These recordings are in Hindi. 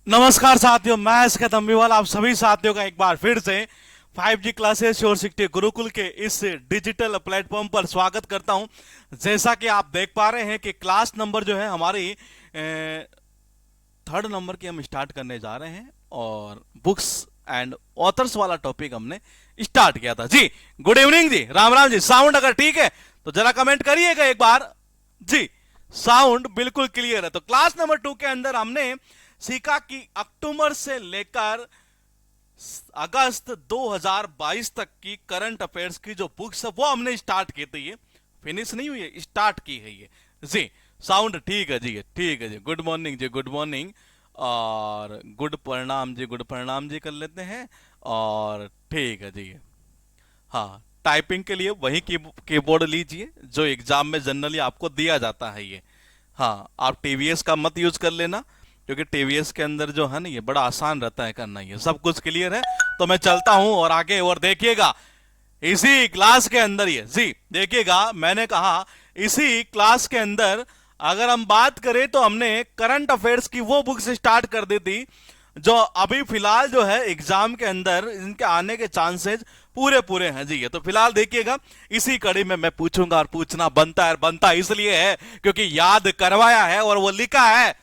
नमस्कार साथियों, मैं इसका तंबीवाल आप सभी साथियों का एक बार फिर से 5G क्लासेस और शिक्षक गुरुकुल के इस डिजिटल प्लेटफॉर्म पर स्वागत करता हूं। जैसा कि आप देख पा रहे हैं कि क्लास नंबर जो है हमारी थर्ड नंबर की हम स्टार्ट करने जा रहे हैं और बुक्स एंड ऑथर्स वाला टॉपिक हमने स्टार्ट किया था। जी गुड इवनिंग जी, राम राम जी। साउंड अगर ठीक है तो जरा कमेंट करिएगा एक बार जी। साउंड बिल्कुल क्लियर है। तो क्लास नंबर 2 के अंदर हमने सीखा कि अक्टूबर से लेकर अगस्त 2022 तक की करंट अफेयर्स की जो बुक्स है वो हमने स्टार्ट की थी। ये फिनिश नहीं हुई है, स्टार्ट की है ये जी। साउंड ठीक है जी, ठीक है जी। गुड मॉर्निंग जी, गुड मॉर्निंग और गुड प्रणाम जी, गुड प्रणाम जी कर लेते हैं और ठीक है जी। हाँ, टाइपिंग के लिए वही कीबोर्ड लीजिए जो एग्जाम में जनरली आपको दिया जाता है ये। हाँ, आप टीवीएस का मत यूज कर लेना क्योंकि टीवीएस के अंदर जो है ना ये बड़ा आसान रहता है करना। ये सब कुछ क्लियर है तो मैं चलता हूं और आगे और देखिएगा इसी क्लास के अंदर ये जी देखिएगा। मैंने कहा इसी क्लास के अंदर अगर हम बात करें तो हमने करंट अफेयर्स की वो बुक्स स्टार्ट कर दी थी जो अभी फिलहाल जो है एग्जाम के अंदर इनके आने के चांसेस पूरे पूरे हैं जी। ये तो फिलहाल देखिएगा इसी कड़ी में मैं पूछूंगा और पूछना बनता है। बनता इसलिए है क्योंकि याद करवाया है और वो लिखा है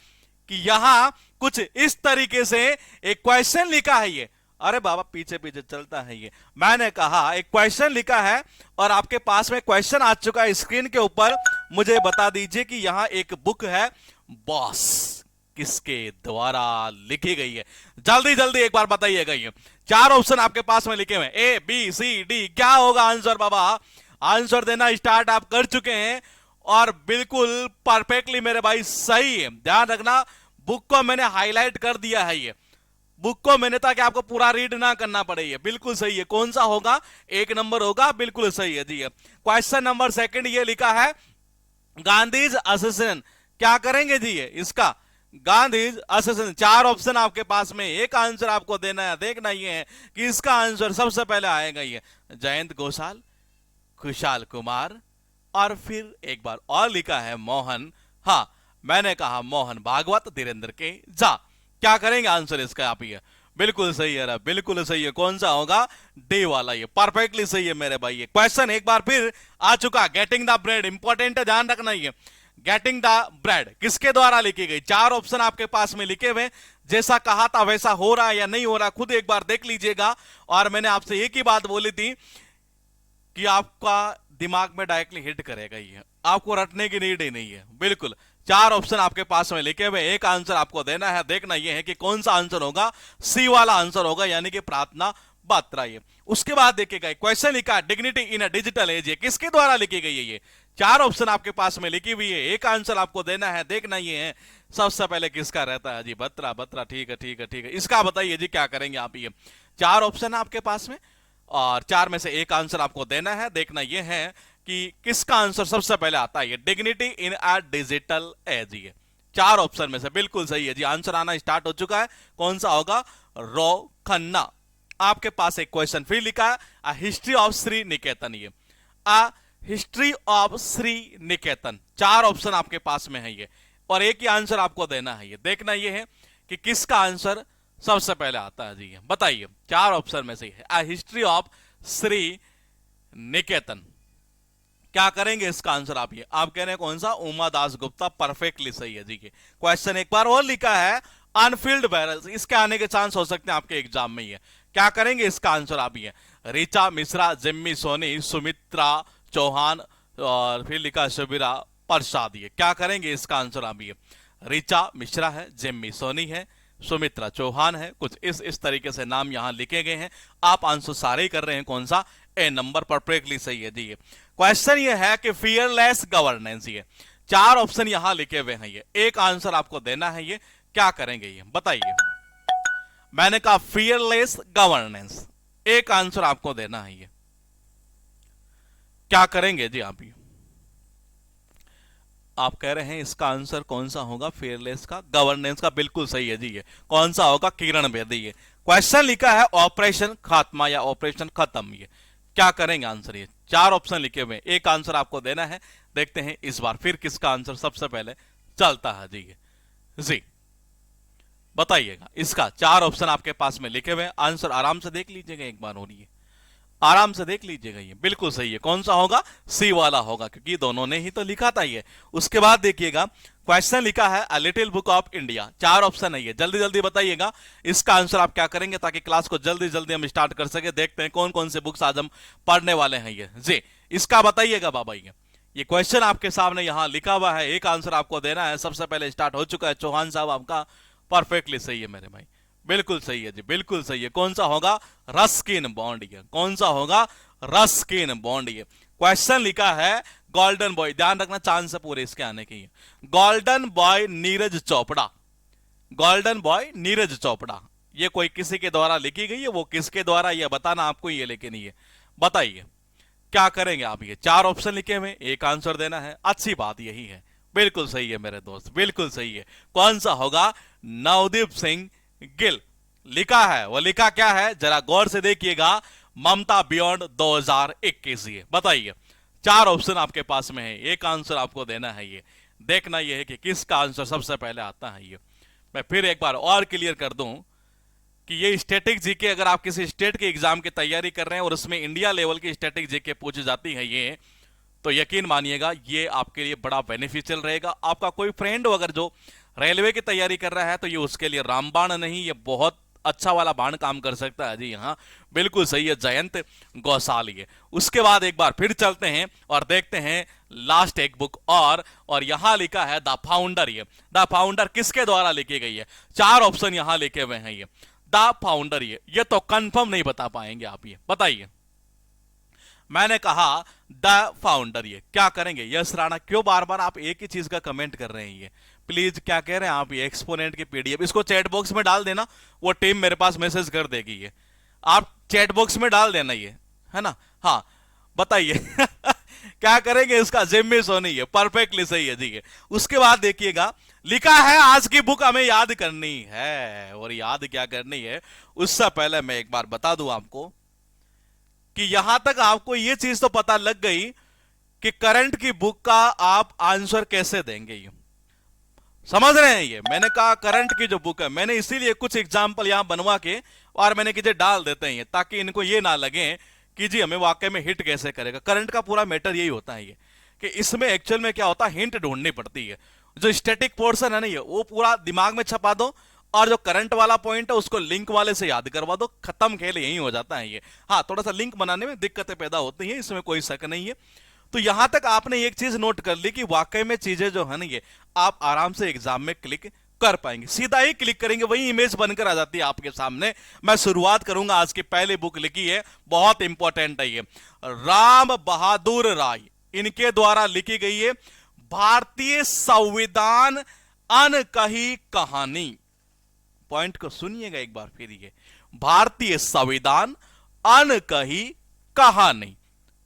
कि यहां कुछ इस तरीके से एक क्वेश्चन लिखा है ये। अरे बाबा पीछे पीछे चलता है ये। मैंने कहा एक क्वेश्चन लिखा है और आपके पास में क्वेश्चन आ चुका है स्क्रीन के ऊपर। मुझे बता दीजिए कि यहां एक बुक है बॉस किसके द्वारा लिखी गई है। जल्दी जल्दी एक बार बताइएगा। ये चार ऑप्शन आपके पास में लिखे हुए ए बी सी डी। क्या होगा आंसर बाबा? आंसर देना स्टार्ट आप कर चुके हैं और बिल्कुल परफेक्टली मेरे भाई सही है। ध्यान रखना बुक को मैंने हाईलाइट कर दिया है ये बुक को मैंने, ताकि आपको पूरा रीड ना करना पड़े। ये बिल्कुल सही है। कौन सा होगा? एक नंबर होगा। बिल्कुल सही है जी। क्वेश्चन नंबर सेकंड ये लिखा है गांधीज असेसिनेशन। क्या करेंगे जी ये इसका? गांधीज असेसिनेशन। चार ऑप्शन आपके पास में, एक आंसर आपको देना है। देखना ये है कि इसका आंसर सबसे पहले आएगा ये जयंत घोषाल, खुशहाल कुमार और फिर एक बार और लिखा है मोहन। हाँ, मैंने कहा मोहन भागवत धीरेन्द्र के जा। क्या करेंगे आंसर इसका आप? ये बिल्कुल सही है, बिल्कुल सही है। कौन सा होगा? डी वाला। ये परफेक्टली सही है मेरे भाई। ये क्वेश्चन एक बार फिर आ चुका। गेटिंग द ब्रेड इंपॉर्टेंट है, ध्यान रखना। ये गेटिंग द ब्रेड किसके द्वारा लिखी गई? चार ऑप्शन आपके पास में लिखे हुए। जैसा कहा था वैसा हो रहा है या नहीं हो रहा खुद एक बार देख लीजिएगा। और मैंने आपसे एक ही बात बोली थी कि आपका दिमाग में डायरेक्टली हिट करेगा ये, आपको रटने की नीड ही नहीं है। बिल्कुल चार ऑप्शन आपके पास में लिखे हुए, एक आंसर आपको देना है। देखना यह है कि कौन सा आंसर होगा। सी वाला आंसर होगा, यानी कि प्रार्थना बात्रा। ये उसके बाद देखिएगा क्वेश्चन लिखा dignity in a digital age. ये किसके द्वारा लिखी गई है? ये चार ऑप्शन आपके पास में लिखी हुई है, एक आंसर आपको देना है। देखना ये है सबसे पहले किसका रहता है जी? बत्रा। बत्रा ठीक है, ठीक है, ठीक है। इसका बताइए जी क्या करेंगे आप? ये चार ऑप्शन है आपके पास में और चार में से एक आंसर आपको देना है। देखना यह है कि किसका आंसर सबसे पहले आता है। ये dignity in a digital age. ये चार ऑप्शन में से बिल्कुल सही है जी। आंसर आना स्टार्ट हो चुका है। कौन सा होगा? रो खन्ना। आपके पास एक क्वेश्चन फिर लिखा है अ हिस्ट्री ऑफ श्री निकेतन। ये अ हिस्ट्री ऑफ श्री निकेतन। चार ऑप्शन आपके पास में है ये और एक ही आंसर आपको देना है। ये देखना ये है कि किसका आंसर सबसे पहले आता है जी। बताइए चार ऑप्शन में से है अ हिस्ट्री ऑफ श्री निकेतन। क्या करेंगे इसका आंसर आप? ये आप कह रहे हैं कौन सा? उमा दास गुप्ता। परफेक्टली सही है जी। के क्वेश्चन एक बार और लिखा है अनफिल्ड बैरल्स। इसके आने के चांस हो सकते हैं आपके एग्जाम में। ये क्या करेंगे इसका आंसर आप? ये ऋचा मिश्रा, जिम्मी सोनी, सुमित्रा चौहान और फिर लिखा शिविरा प्रसाद। ये क्या करेंगे इसका आंसर आप? ये ऋचा मिश्रा है, जिम्मी सोनी है, सुमित्रा चौहान है। कुछ इस तरीके से नाम यहां लिखे गए हैं। आप आंसर सारे ही कर रहे हैं। कौन सा? ए नंबर परफेक्टली सही है जी। क्वेश्चन ये है कि फियरलेस गवर्नेंस। ये चार ऑप्शन यहां लिखे हुए हैं। ये एक आंसर आपको देना है। ये क्या करेंगे ये बताइए? मैंने कहा फियरलेस गवर्नेंस, एक आंसर आपको देना है। ये क्या करेंगे जी आप? ये आप कह रहे हैं इसका आंसर कौन सा होगा? फेयरलेस का, गवर्नेंस का। बिल्कुल सही है जी। ये कौन सा होगा? किरण बेदी। ये क्वेश्चन लिखा है ऑपरेशन खात्मा या ऑपरेशन खत्म। ये क्या करेंगे आंसर? ये चार ऑप्शन लिखे हुए, एक आंसर आपको देना है। देखते हैं इस बार फिर किसका आंसर सबसे पहले चलता है जी। जी बताइएगा। इसका 4 ऑप्शन आपके पास में लिखे हुए हैं, आंसर आराम से देख लीजिएगा एक बार, हो रही है आराम से देख लीजिएगा, ये बिल्कुल सही है। कौन सा होगा? सी वाला होगा, क्योंकि दोनों ने ही तो लिखा था ये। उसके बाद देखिएगा क्वेश्चन लिखा है a little book of India, 4 option है ये, जल्दी जल्दी बताइएगा इसका आंसर आप क्या करेंगे, ताकि क्लास को जल्दी जल्दी हम स्टार्ट कर सके। देखते हैं कौन कौन से बुक्स आज हम पढ़ने वाले हैं ये जी। इसका बताइएगा बाबा, ये क्वेश्चन आपके सामने यहां लिखा हुआ है, एक आंसर आपको देना है। सबसे पहले स्टार्ट हो चुका है, चौहान साहब आपका परफेक्टली सही है मेरे भाई, बिल्कुल सही है जी, बिल्कुल सही है। कौन सा होगा? रस्किन बॉन्ड, ये कौन सा होगा? Ruskin bond. ये क्वेश्चन लिखा है गोल्डन बॉय, ध्यान रखना चांस है पूरे इसके आने की। Golden boy Neeraj Chopra, golden boy Neeraj Chopra, ये कोई किसी के द्वारा लिखी गई है, वो किसके द्वारा ये बताना आपको, ये लेके नहीं है। बताइए क्या करेंगे आप? ये 4 ऑप्शन लिखे हुए, एक आंसर देना है। अच्छी बात यही है, बिल्कुल सही है मेरे दोस्त, बिल्कुल सही है। कौन सा होगा? नवदीप सिंह गिल लिखा है। वो लिखा क्या है जरा गौर से देखिएगा, ममता बियॉन्ड 2021। ये बताइए, 4 ऑप्शन आपके पास में है, एक आंसर आपको देना है। ये देखना यह है कि किसका आंसर सबसे पहले आता है। ये मैं फिर एक बार और क्लियर कर दूं कि ये स्टैटिक जीके, अगर आप किसी स्टेट के एग्जाम की तैयारी कर रहे हैं और उसमें इंडिया लेवल की स्टैटिक जीके पूछी जाती है ये, तो यकीन मानिएगा ये आपके लिए बड़ा बेनिफिशियल रहेगा। आपका कोई फ्रेंड अगर जो रेलवे की तैयारी कर रहा है तो ये उसके लिए रामबाण नहीं, ये बहुत अच्छा वाला बाण काम कर सकता है जी। हाँ बिल्कुल सही है, जयंत गौसाल। ये उसके बाद एक बार फिर चलते हैं और देखते हैं लास्ट एक बुक और यहां लिखा है द फाउंडर। ये द फाउंडर किसके द्वारा लिखी गई है? 4 ऑप्शन यहां लिखे हुए हैं। ये द फाउंडर, ये तो कंफर्म नहीं बता पाएंगे आप, ये बताइए। मैंने कहा द फाउंडर, ये क्या करेंगे? यस राणा, क्यों बार बार आप एक ही चीज का कमेंट कर रहे हैं? ये प्लीज क्या कह रहे हैं आप? ये एक्सपोनेंट की पीडीएफ इसको चैट बॉक्स में डाल देना, वो टीम मेरे पास मैसेज कर देगी। ये आप चैट बॉक्स में डाल देना, ये है ना। हाँ बताइए क्या करेंगे इसका? जिम्मी सोनी, है परफेक्टली सही है जी। ये उसके बाद देखिएगा लिखा है आज की बुक हमें याद करनी है, और याद क्या करनी है उससे पहले मैं एक बार बता दूं आपको कि यहां तक आपको यह चीज तो पता लग गई कि करंट की बुक का आप आंसर कैसे देंगे। ये समझ रहे हैं? ये मैंने कहा करंट की जो बुक है, मैंने इसीलिए कुछ एग्जाम्पल यहां बनवा के और मैंने कि डाल देते हैं ताकि इनको ये ना लगे कि जी हमें वाकई में हिट कैसे करेगा। करंट का पूरा मैटर यही होता है ये कि इसमें एक्चुअल में क्या होता है, हिंट ढूंढनी पड़ती है। जो स्टैटिक पोर्शन है ना, ये वो पूरा दिमाग में छपा दो और जो करंट वाला पॉइंट है उसको लिंक वाले से याद करवा दो, खत्म खेल यही हो जाता है। ये हाँ थोड़ा सा लिंक बनाने में दिक्कतें पैदा होती हैं, इसमें कोई शक नहीं है। तो यहां तक आपने एक चीज नोट कर ली कि वाकई में चीजें जो है ना ये आप आराम से एग्जाम में क्लिक कर पाएंगे, सीधा ही क्लिक करेंगे वही इमेज बनकर आ जाती है आपके सामने। मैं शुरुआत करूंगा, आज की पहली बुक लिखी है, बहुत इंपॉर्टेंट है ये, राम बहादुर राय, इनके द्वारा लिखी गई है भारतीय संविधान अनकही कहानी। पॉइंट को सुनिएगा एक बार फिर, ये भारतीय संविधान अनकही कहानी।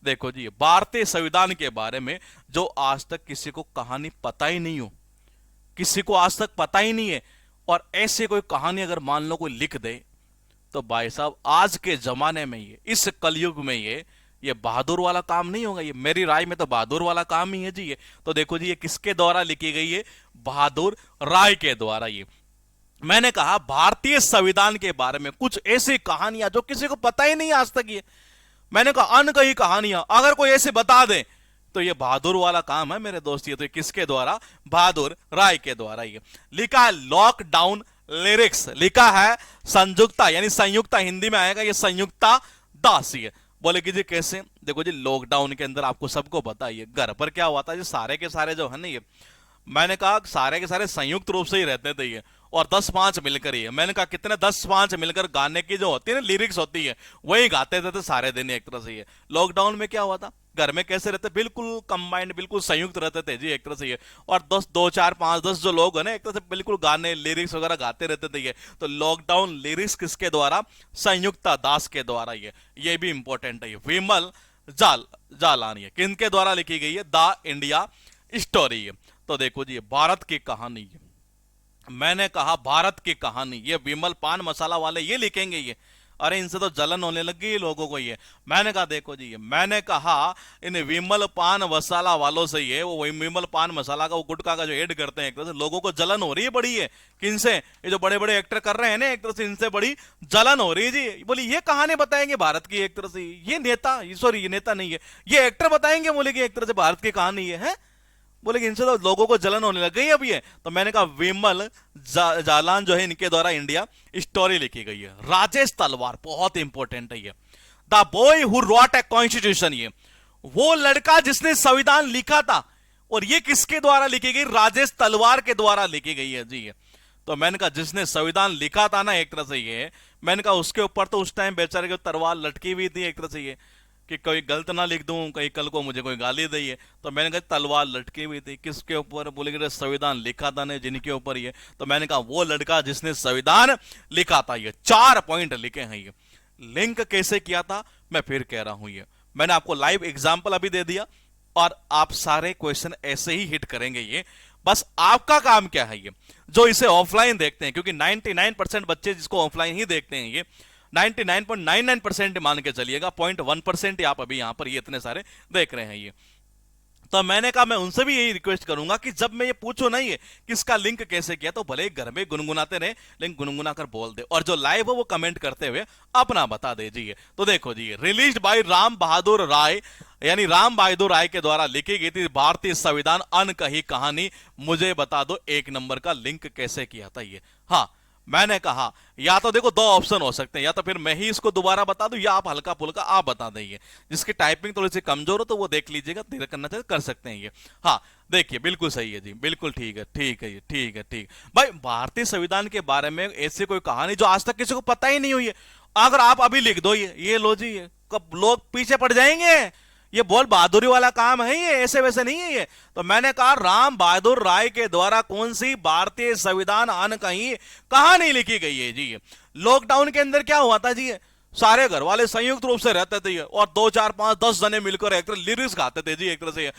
देखो जी, भारतीय संविधान के बारे में जो आज तक किसी को कहानी पता ही नहीं हो, किसी को आज तक पता ही नहीं है, और ऐसे कोई कहानी अगर मान लो कोई लिख दे तो भाई साहब आज के जमाने में ये, इस कलयुग में ये बहादुर वाला काम नहीं होगा। ये मेरी राय में तो बहादुर वाला काम ही है जी। ये तो देखो जी, ये किसके द्वारा लिखी गई है? बहादुर राय के द्वारा। ये मैंने कहा भारतीय संविधान के बारे में कुछ ऐसी कहानियां जो किसी को पता ही नहीं आज तक। ये मैंने कहा अनकही कहानियां अगर कोई ऐसे बता दे तो ये बहादुर वाला काम है मेरे दोस्त। ये तो किसके द्वारा? बहादुर राय के द्वारा। ये लिखा है लॉकडाउन लिरिक्स, लिखा है संयुक्ता, यानी संयुक्ता हिंदी में आएगा ये संयुक्ता दास। ये बोले कि जी कैसे? देखो जी, लॉकडाउन के अंदर आपको सबको पता है घर पर क्या हुआ था, ये सारे के सारे जो है ना, ये मैंने कहा सारे के सारे संयुक्त रूप से ही रहते थे ये, और 10-5 मिलकर ही है। मैंने कहा कितने 10-5 मिलकर गाने की जो होती है ना लिरिक्स होती है, वही गाते थे सारे दिन एक तरह से। ये लॉकडाउन में क्या हुआ था, घर में कैसे रहते, बिल्कुल कंबाइंड, बिल्कुल संयुक्त रहते थे जी एक तरह से ये। और 2-4-5-10 जो लोग है ना, एक तरह से बिल्कुल गाने लिरिक्स वगैरह गाते रहते थे ये। तो लॉकडाउन लिरिक्स किसके द्वारा? संयुक्ता दास के द्वारा। ये भी इंपॉर्टेंट है। विमल जालानी है, किनके द्वारा लिखी गई है? The India story. तो देखो जी, भारत की कहानी मैंने कहा भारत की कहानी, ये विमल पान मसाला वाले ये लिखेंगे ये, अरे इनसे तो जलन होने लग गई लोगों को। ये मैंने कहा देखो जी, ये मैंने कहा इन विमल पान मसाला वालों से, ये वो विमल पान मसाला का वो गुटखा का जो ऐड करते हैं, एक तरह से लोगों को जलन हो रही है बड़ी है। किनसे? ये जो बड़े बड़े एक्टर कर रहे हैं ना, एक तरह से इनसे बड़ी जलन हो रही है जी। बोली ये कहानी बताएंगे भारत की, एक तरह से ये नेता, सॉरी ये नेता नहीं है, ये एक्टर बताएंगे, बोले कि एक तरह से भारत की कहानी है। बोले कि इनसे तो लोगों को जलन होने लग गई अब ये। तो मैंने कहा विमल जालान जो है, इनके द्वारा इंडिया स्टोरी लिखी गई है। राजेश तलवार बहुत इंपॉर्टेंट है ये। The boy who wrote a constitution, ये वो लड़का जिसने संविधान लिखा था। और ये किसके द्वारा लिखी गई? राजेश तलवार के द्वारा लिखी गई है जी ये। तो मैंने कहा जिसने संविधान लिखा था ना, एक तरह से ये, मैंने कहा उसके ऊपर तो उस टाइम बेचारे की तलवार लटकी हुई थी, एक तरह से ये कि कोई गलत ना लिख दूं, कहीं कल को मुझे कोई गाली दे। तो मैंने कहा तलवार लटकी हुई थी किसके ऊपर? बोले कि संविधान लिखा था ना, जिनके ऊपर ये। तो मैंने कहा वो लड़का जिसने संविधान लिखा था। ये 4 पॉइंट लिखे हैं। ये लिंक कैसे किया था मैं फिर कह रहा हूं। ये मैंने आपको लाइव एग्जाम्पल अभी दे दिया, और आप सारे क्वेश्चन ऐसे ही हिट करेंगे। ये बस आपका काम क्या है, ये जो इसे ऑफलाइन देखते हैं, क्योंकि 99% बच्चे जिसको ऑफलाइन ही देखते हैं, ये 99.99% मान के चलिएगा, 0.1% आप अभी यहां पर ये इतने सारे देख रहे हैं ये। तो मैंने कहा मैं उनसे भी यही रिक्वेस्ट करूंगा कि जब मैं ये पूछूं ना, ये किसका लिंक कैसे किया, तो भले घर में गुनगुनाते रहे, लेकिन गुनगुना कर बोल दे, और जो लाइव हो वो कमेंट करते हुए अपना बता दीजिए। तो देखो जी, रिलीज्ड बाय राम बहादुर राय, यानी राम बहादुर राय के द्वारा लिखी गई थी भारतीय संविधान अनकही कहानी। मुझे बता दो 1 नंबर का लिंक कैसे किया था ये। हाँ, मैंने कहा या तो देखो 2 ऑप्शन हो सकते हैं, या तो फिर मैं ही इसको दोबारा बता दूं, या आप हल्का फुल्का आप बता देंगे। जिसकी टाइपिंग थोड़ी सी कमजोर हो तो वो देख लीजिएगा, धीरे करना चाहिए, कर सकते हैं ये। हाँ देखिए, बिल्कुल सही है जी, बिल्कुल ठीक है, ठीक है, ये ठीक है, ठीक भाई। भारतीय संविधान के बारे में ऐसी कोई कहानी जो आज तक किसी को पता ही नहीं हुई है, अगर आप अभी लिख दो ये लो जी, ये कब लोग पीछे पड़ जाएंगे। ये बहुत बहादुरी वाला काम है, ये ऐसे वैसे नहीं है ये। तो मैंने कहा राम बहादुर राय के द्वारा कौन सी भारतीय संविधान अनकही कहानी लिखी गई है जी। लॉकडाउन के अंदर क्या हुआ था जी, सारे घर वाले संयुक्त रूप से रहते थे और 2 4 5 10 जने मिलकर एक तरह लिरिक्स गाते थे जी, एक तरह से।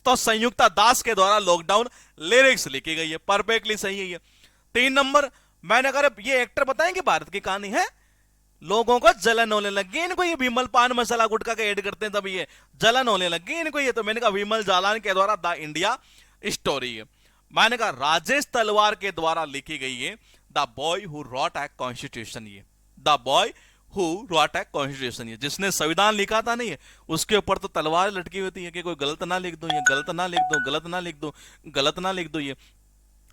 तो संयुक्ता दास के द्वारा लॉकडाउन लिरिक्स लिखी गई है, परफेक्टली सही है ये। 3 नंबर, मैंने कहा ये एक्टर बताएंगे भारत की कहानी है, लोगों को जलन होने लग गई इनको, ये विमल पान मसाला गुटखा का ऐड करते हैं तब ये जलन होने लग गई इनको ये। तो मैंने कहा विमल जालान के द्वारा द इंडिया स्टोरी है। मैंने कहा राजेश तलवार के द्वारा लिखी गई है the boy who wrote a constitution, ये the boy who wrote a constitution, ये जिसने संविधान लिखा था नहीं है, उसके ऊपर तो तलवार लटकी होती है कि कोई गलत ना लिख दो, ये गलत ना लिख दो, गलत ना लिख दो, गलत ना लिख दो ये।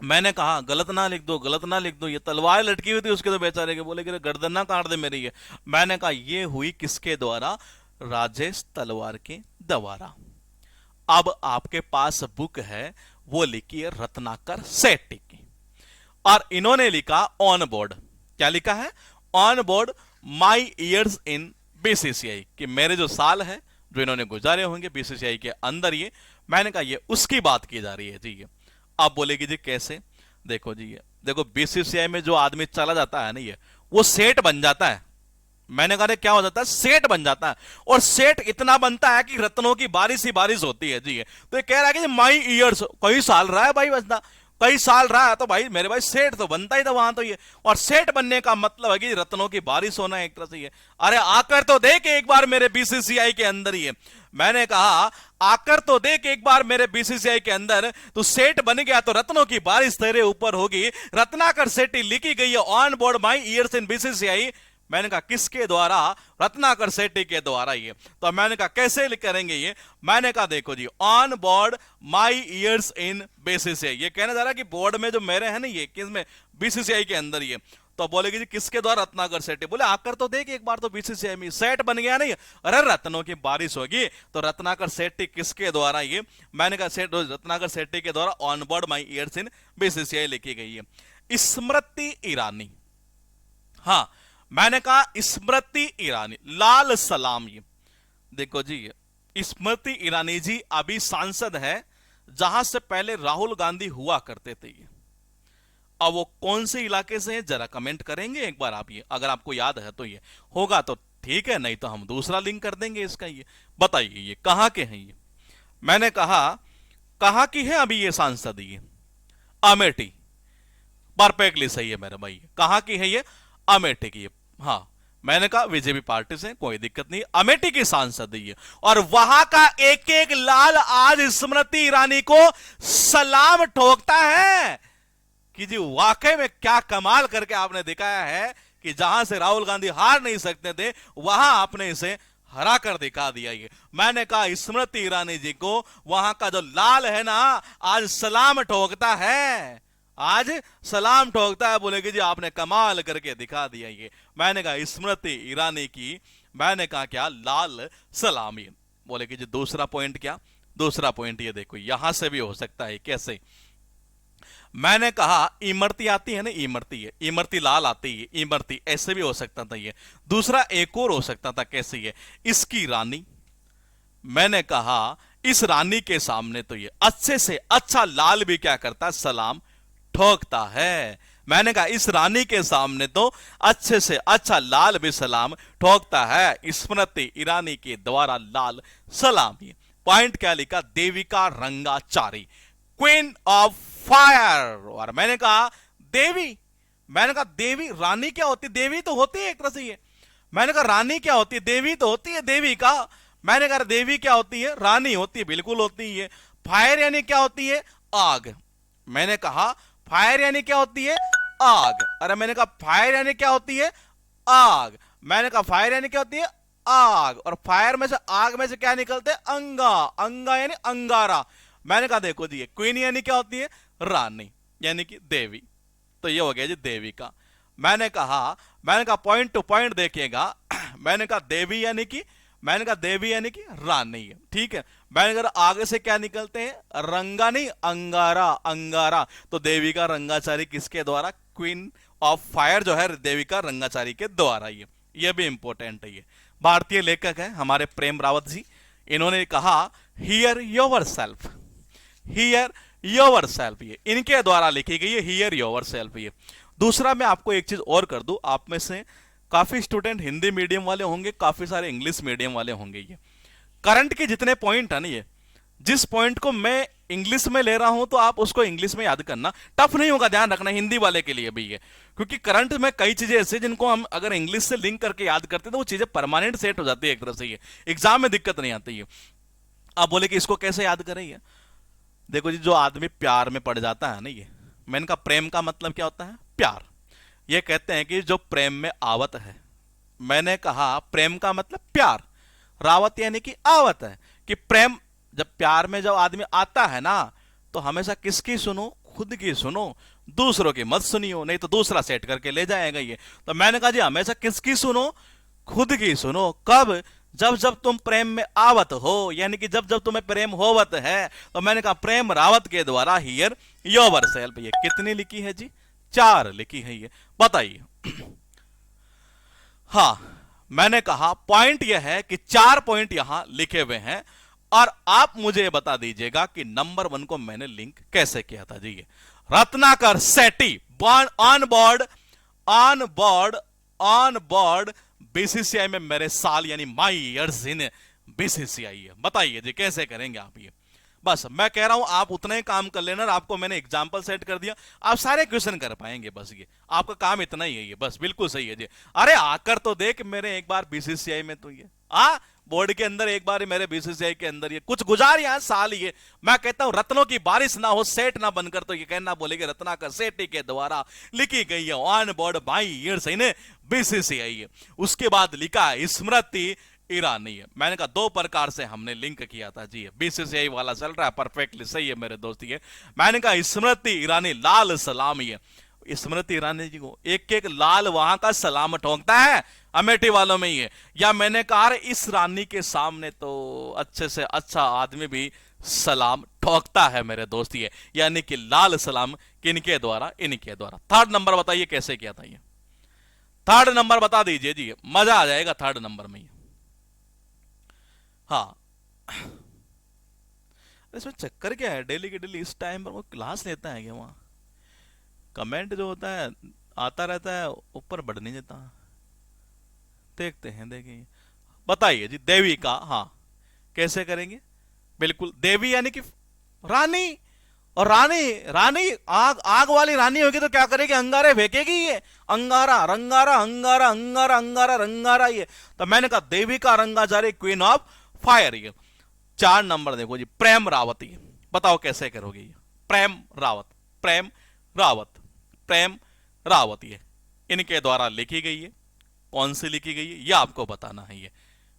मैंने कहा गलत ना लिख दो, गलत ना लिख दो, ये तलवार लटकी हुई थी उसके, तो बेचारे के बोले कि गर्दन ना काट दे मेरी ये। मैंने कहा ये हुई किसके द्वारा? राजेश तलवार के द्वारा। अब आपके पास बुक है, वो लिखी है रत्नाकर सेठी की, और इन्होंने लिखा ऑन बोर्ड, क्या लिखा है? On board my years in BCCI, कि मेरे जो साल है जो इन्होंने गुजारे होंगे बीसीसीआई के अंदर ये। मैंने कहा ये उसकी बात की जा रही है जी ये। आप बोलेगी जी कैसे? देखो जी, ये देखो बीसीसीआई में जो आदमी चला जाता है ना, ये वो सेठ बन जाता है। मैंने कहा क्या हो जाता है? सेठ बन जाता है, और सेठ इतना बनता है कि रत्नों की बारिश ही बारिश होती है जी। तो ये कह रहा है कि माई ईयर्स, कई साल रहा है भाई बंदा, कई साल रहा है, तो भाई मेरे भाई सेठ तो बनता ही था वहां तो ये। और सेठ बनने का मतलब है कि रत्नों की बारिश होना है एक तरह से ये। अरे आकर तो देख एक बार मेरे बीसीसीआई के अंदर ये। मैंने कहा आकर तो देख एक बार मेरे बीसीसीआई के अंदर, तू सेठ बन गया तो रत्नों की बारिश तेरे ऊपर होगी। रत्नाकर सेठी लिखी गई है on board my years in BCCI. मैंने कहा किसके द्वारा? रत्नाकर सेठी के द्वारा ये। तो मैंने कहा कैसे करेंगे ये? मैंने कहा देखो जी, on board my years in BCCI, ये कहने जा रहा है कि बोर्ड में जो मेरे हैं ना ये, किसमें? बीसीसीआई के अंदर ये। तो बोलेगी जी किसके द्वारा? रत्नाकर सेठी। बोले आकर तो देख एक बार तो बीसीसीआई में सेठ बन गया नहीं। अरे रत्नों की बारिश होगी, तो रत्नाकर सेठी किसके द्वारा ये? मैंने कहा सेठ रत्नाकर सेठी के द्वारा on board my years in BCCI लिखी गई है। स्मृति ईरानी, हाँ मैंने कहा स्मृति ईरानी, लाल सलाम। ये देखो जी, ये स्मृति ईरानी जी अभी सांसद है, जहां से पहले राहुल गांधी हुआ करते थे ये। अब वो कौन से इलाके से हैं जरा कमेंट करेंगे एक बार आप, ये अगर आपको याद है तो। ये होगा तो ठीक है, नहीं तो हम दूसरा लिंक कर देंगे इसका। ये बताइए ये कहां के हैं ये? मैंने कहा कहां की है अभी ये सांसद? ये अमेठी, परफेक्टली सही है मेरे भाई। कहां की है ये? अमेठी की। हाँ मैंने कहा बीजेपी पार्टी से कोई दिक्कत नहीं, अमेठी की सांसद है और वहां का एक एक लाल आज स्मृति ईरानी को सलाम ठोकता है कि जी वाकई में क्या कमाल करके आपने दिखाया है कि जहां से राहुल गांधी हार नहीं सकते थे वहां आपने इसे हरा कर दिखा दिया। ये मैंने कहा स्मृति ईरानी जी को वहां का जो लाल है ना आज सलाम ठोकता है, आज सलाम ठोकता है, बोले कि जी आपने कमाल करके दिखा दिया। ये मैंने कहा स्मृति ईरानी की मैंने कहा क्या लाल सलामी। बोले कि जी दूसरा पॉइंट क्या, दूसरा पॉइंट ये देखो यहां से भी हो सकता है, कैसे? मैंने कहा इमरती आती है ना, इमरती है, इमरती लाल आती है, इमरती ऐसे भी हो सकता था। ये दूसरा एक और हो सकता था, कैसे? ये इसकी रानी। मैंने कहा इस रानी के सामने तो ये अच्छे से अच्छा लाल भी क्या करता है, सलाम ठोकता है। मैंने कहा इस रानी के सामने तो अच्छे से अच्छा लाल भी सलाम ठोकता है। स्मृति ईरानी के द्वारा लाल सलामी। पॉइंट क्या लिखा, Devika Rangachari, queen of fire. और मैंने कहा देवी, मैंने कहा देवी, रानी क्या होती, देवी तो होती है एक तरह से ये। मैंने कहा रानी क्या होती है, देवी तो होती है, देवी का। मैंने कहा देवी क्या होती है, रानी होती है, बिल्कुल होती है। फायर यानी क्या होती है, आग। मैंने कहा फायर यानी क्या होती है, आग। अरे मैंने कहा फायर यानी क्या होती है, आग। मैंने कहा फायर यानी क्या होती है, आग। और फायर में से, आग में से क्या निकलते हैं, अंगा। अंगा यानी अंगारा। मैंने कहा देखो जी क्वीन यानी क्या होती है, रानी यानी कि देवी। तो ये हो गया जी देवी का। मैंने कहा पॉइंट टू पॉइंट देखिएगा। मैंने कहा देवी यानी कि, मैंने कहा देवी यानी कि रानी है, ठीक है। मैंने कहा आगे से क्या निकलते हैं, रंगा नहीं अंगारा, अंगारा। तो देवी का रंगाचारी किसके द्वारा, क्वीन ऑफ फायर जो है देवी का रंगाचारी के द्वारा। ये भी इंपॉर्टेंट है। ये भारतीय लेखक है हमारे प्रेम रावत जी, इन्होंने कहा here your self, here your self, ये इनके द्वारा लिखी गई है, हियर योर सेल्फ। ये दूसरा मैं आपको एक चीज और कर दूं, आप में से काफी स्टूडेंट हिंदी मीडियम वाले होंगे, काफी सारे इंग्लिश मीडियम वाले होंगे। ये करंट के जितने पॉइंट है ना, ये जिस पॉइंट को मैं इंग्लिश में ले रहा हूं तो आप उसको इंग्लिश में याद करना, टफ नहीं होगा, ध्यान रखना हिंदी वाले के लिए भी ये। क्योंकि करंट में कई चीजें ऐसे जिनको हम अगर इंग्लिश से लिंक करके याद करते तो वो चीजें परमानेंट सेट हो जाती है एक तरह से, ये एग्जाम में दिक्कत नहीं आती है। आप बोले कि इसको कैसे याद करें, ये देखो जी जो आदमी प्यार में पड़ जाता है ना, ये मैंने कहा प्रेम का मतलब क्या होता है, प्यार। ये कहते हैं कि जो प्रेम में आवत है, मैंने कहा प्रेम का मतलब प्यार, रावत यानी कि आवत है, कि प्रेम जब प्यार में जब आदमी आता है ना तो हमेशा किसकी सुनो, खुद की सुनो, दूसरों की मत सुनियो, नहीं तो दूसरा सेट करके ले जाएगा ये। तो मैंने कहा जी हमेशा किसकी सुनो, खुद की सुनो। कब, जब जब तुम प्रेम में आवत हो, यानी कि जब जब तुम्हें प्रेम होवत है। तो मैंने कहा प्रेम रावत के द्वारा हियर योर सेल्फ। ये कितनी लिखी है जी, 4 लिखी है। ये बताइए। हाँ मैंने कहा पॉइंट यह है कि 4 पॉइंट यहां लिखे हुए हैं और आप मुझे बता दीजिएगा कि नंबर 1 को मैंने लिंक कैसे किया था जी। ये Ratnakar Sethi on board, on board, on board BCCI में मेरे साल यानी माई ईयर्स इन बीसीसीआई है। बताइए जी कैसे करेंगे आप ये। बस मैं कह रहा हूं आप उतना ही काम कर लेना, आपको मैंने एग्जाम्पल सेट कर दिया, आप सारे क्वेश्चन कर पाएंगे। बस ये आपका काम इतना ही है, ये बस बिल्कुल सही है जी। अरे आकर तो देख मेरे एक बार बीसीसीआई में, तो ये बोर्ड के अंदर एक बार मेरे बीसीसीआई के अंदर ये कुछ गुजार यहाँ साल। ये मैं कहता हूं रत्नों की बारिश ना हो, सेठ ना बनकर, तो ये कहना बोलेगे रत्नाकर सेठी के द्वारा लिखी गई है on board by years in BCCI है। उसके बाद लिखा है स्मृति ईरानी है। मैंने कहा 2 प्रकार से हमने लिंक किया था जी। बीसीसीआई वाला चल रहा है, परफेक्टली सही है मेरे दोस्त। ये मैंने कहा स्मृति ईरानी लाल सलामी है। स्मृति ईरानी जी को एक एक लाल वहां का सलाम ठोकता है, अमेठी वालों में ही है। या मैंने कहा इस रानी के सामने तो अच्छे से अच्छा आदमी भी सलाम ठोकता है मेरे दोस्त। ये यानी कि लाल सलाम किनके द्वारा, इनके द्वारा। 3rd नंबर बताइए कैसे किया था ये, 3rd नंबर बता दीजिए जी, मजा आ जाएगा 3rd नंबर में। हाँ इसमें चक्कर क्या है, डेली के डेली इस टाइम पर वो क्लास लेता है क्या, वहां कमेंट जो होता है आता रहता है, ऊपर बढ़ नहीं देता। देखते हैं, देखिए बताइए जी देवी का। हाँ कैसे करेंगे, बिल्कुल देवी यानी कि रानी, और रानी रानी आग आग वाली रानी होगी तो क्या करेगी, अंगारे फेंकेगी ये, अंगारा रंगारा अंगारा अंगारा अंगारा रंगारा ये। तो मैंने कहा Devika Rangachari queen of fire ये। 4 नंबर देखो जी, प्रेम रावत ये। बताओ कैसे करोगे ये, प्रेम रावत, प्रेम रावत, प्रेम रावत ये इनके द्वारा लिखी गई है। कौन सी लिखी गई है ये आपको बताना है ये।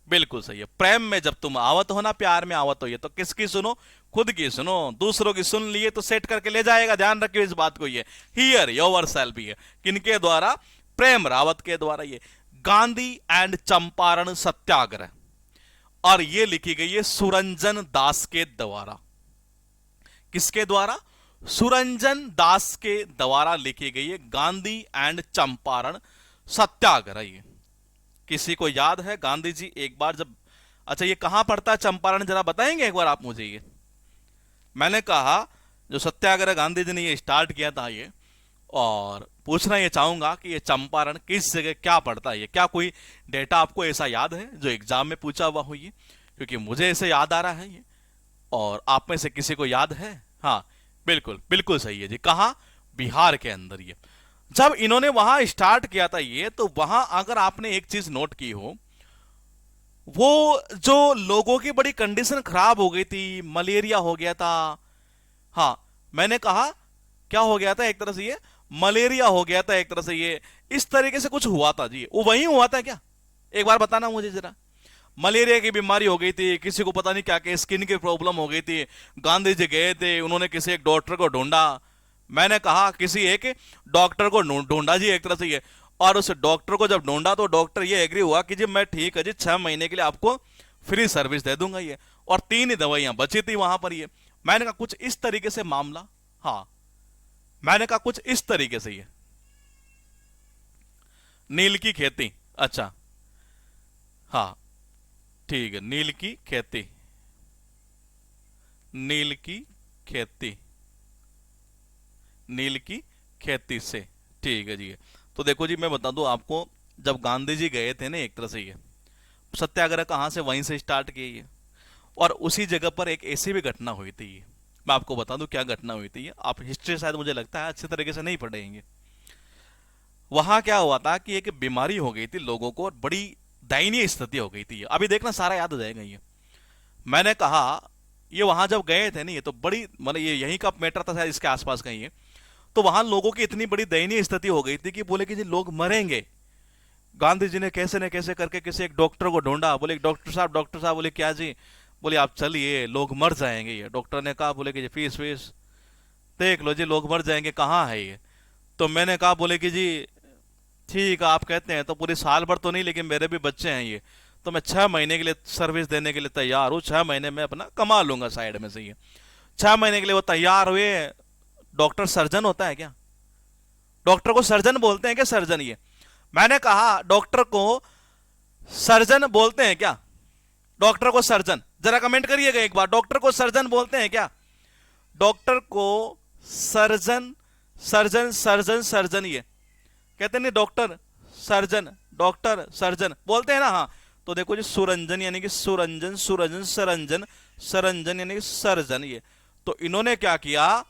बिल्कुल सही है। प्रेम में जब तुम आवत हो ना, प्यार में आवत हो, ये तो किसकी सुनो, खुद की सुनो। दूसरों की सुन लिए तो सेट करके ले जाएगा, ध्यान रखियो इस बात को। ये हियर योर सेल्फ भी है किनके द्वारा, प्रेम रावत के द्वारा ये। गांधी एंड चंपारण सत्याग्रह, और ये लिखी गई है सुरंजन दास के द्वारा। किसके द्वारा, सुरंजन दास के द्वारा लिखी गई है गांधी एंड चंपारण सत्याग्रह ये। किसी को याद है गांधी जी एक बार जब, अच्छा ये कहां पड़ता है चंपारण, जरा बताएंगे एक बार आप मुझे ये। मैंने कहा जो सत्याग्रह गांधी जी ने ये स्टार्ट किया था ये, और पूछना ये चाहूंगा कि ये चंपारण किस जगह क्या पड़ता है ये। क्या कोई डेटा आपको ऐसा याद है जो एग्जाम में पूछा हुआ हो ये, क्योंकि मुझे ऐसे याद आ रहा है ये, और आप में से किसी को याद है। हाँ बिल्कुल बिल्कुल सही है जी। कहा, बिहार के अंदर ये। जब इन्होंने वहां स्टार्ट किया था ये, तो वहां अगर आपने एक चीज नोट की हो, वो जो लोगों की बड़ी कंडीशन खराब हो गई थी, मलेरिया हो गया था। हाँ मैंने कहा क्या हो गया था, एक तरह से ये मलेरिया हो गया था, एक तरह से ये इस तरीके से कुछ हुआ था जी। वो वही हुआ था क्या, एक बार बताना मुझे जरा। मलेरिया की बीमारी हो गई थी, किसी को पता नहीं क्या क्या स्किन की प्रॉब्लम हो गई थी। गांधी जी गए थे, उन्होंने किसी एक डॉक्टर को ढूंढा। मैंने कहा किसी एक डॉक्टर को ढूंढा जी, एक तरह से ये। और उस डॉक्टर को जब ढूंढा तो डॉक्टर ये एग्री हुआ कि जी मैं ठीक है जी, 6 महीने के लिए आपको फ्री सर्विस दे दूंगा ये। और 3 ही दवाइयां बची थी वहां पर ये। मैंने कहा कुछ इस तरीके से मामला। हाँ मैंने कहा कुछ इस तरीके से ये। नील की खेती, अच्छा हाँ ठीक है, नील की खेती, नील की खेती, नील की खेती से, ठीक है जी। तो देखो जी मैं बता दूं आपको, जब गांधी जी गए थे ना, एक तरह से ये सत्याग्रह कहां से, वहीं से स्टार्ट किए ये। और उसी जगह पर एक ऐसी भी घटना हुई थी ये। मैं आपको बता दूं क्या घटना हुई थी ये। आप हिस्ट्री शायद मुझे लगता है अच्छे तरीके से नहीं पढ़ेंगे। वहां क्या हुआ था कि एक बीमारी हो गई थी लोगों को, बड़ी दयनीय स्थिति हो गई थी। अभी देखना सारा याद हो जाएगा ये। मैंने कहा ये वहां जब गए थे ना, ये तो बड़ी मतलब ये यहीं का मैटर था शायद, इसके आसपास का ये। तो वहां लोगों की इतनी बड़ी दयनीय स्थिति हो गई थी कि बोले कि जी लोग मरेंगे। गांधी जी ने कैसे न कैसे करके किसी एक डॉक्टर को ढूंढा। बोले डॉक्टर साहब, डॉक्टर साहब। बोले क्या जी, बोले आप चलिए लोग मर जाएंगे ये। डॉक्टर ने कहा बोले कि जी फीस फीस देख लो जी, लोग मर जाएंगे, कहाँ है ये। तो मैंने कहा बोले कि जी ठीक है आप कहते हैं तो पूरी साल भर तो नहीं, लेकिन मेरे भी बच्चे हैं ये, तो मैं 6 महीने के लिए सर्विस देने के लिए तैयार हूँ। 6 महीने में अपना कमा लूंगा साइड में से ये। 6 महीने के लिए वो तैयार हुए। डॉक्टर सर्जन होता है क्या, डॉक्टर को सर्जन बोलते हैं क्या, सर्जन ये। मैंने कहा डॉक्टर को सर्जन बोलते हैं क्या, डॉक्टर को सर्जन, जरा कमेंट करिएगा एक बार, डॉक्टर को सर्जन बोलते हैं क्या। डॉक्टर को सर्जन, सर्जन सर्जन सर्जन ये कहते नहीं, डॉक्टर सर्जन, डॉक्टर सर्जन बोलते हैं ना। हाँ तो देखो जी सुरंजन यानी कि सुरंजन, सुरंजन सरंजन, सरंजन यानी कि सर्जन ये। तो इन्होंने क्या किया,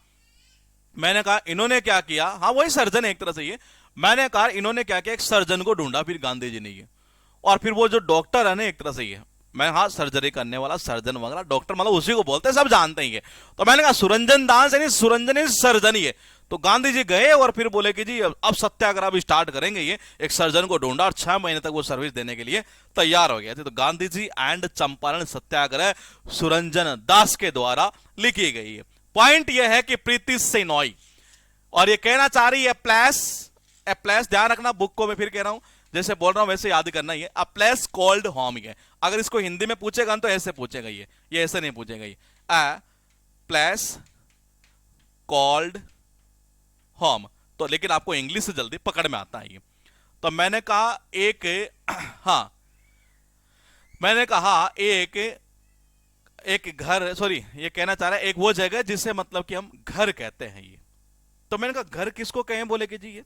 मैंने कहा इन्होंने क्या किया, हाँ वही सर्जन है एक तरह से ये। मैंने कहा इन्होंने क्या किया, एक सर्जन को ढूंढा फिर गांधी जी ने ये। और फिर वो जो डॉक्टर है ना, एक तरह से ये, मैं हाँ सर्जरी करने वाला सर्जन वगैरह, डॉक्टर मतलब उसी को बोलते हैं, सब जानते हैं ये। तो मैंने कहा सुरंजन दास यानी सुरंजन यानी सर्जन ये। तो गांधी जी गए और फिर बोले कि जी अब सत्याग्रह भी स्टार्ट करेंगे ये। एक सर्जन को ढूंढा और 6 महीने तक वो सर्विस देने के लिए तैयार हो गए थे। तो गांधी जी एंड चंपारण सत्याग्रह सुरंजन दास के द्वारा लिखी गई है। पॉइंट यह है कि प्रीति सेनॉय, और ये कहना चाह रही है प्लेस, ए प्लेस, ध्यान रखना बुक को मैं फिर कह रहा हूं, जैसे बोल रहा हूं वैसे याद करना ये। अ प्लेस कॉल्ड होम ये। अगर इसको हिंदी में पूछेगा तो ऐसे पूछेगा ये ऐसे नहीं पूछेगा ये। A place called home. तो लेकिन आपको इंग्लिश से जल्दी पकड़ में आता है ये। तो मैंने कहा एक हाँ मैंने कहा एक घर, सॉरी ये कहना चाह रहा है एक वो जगह जिसे मतलब कि हम घर कहते हैं ये। तो मैंने कहा घर किसको कहें, बोले कि जी ये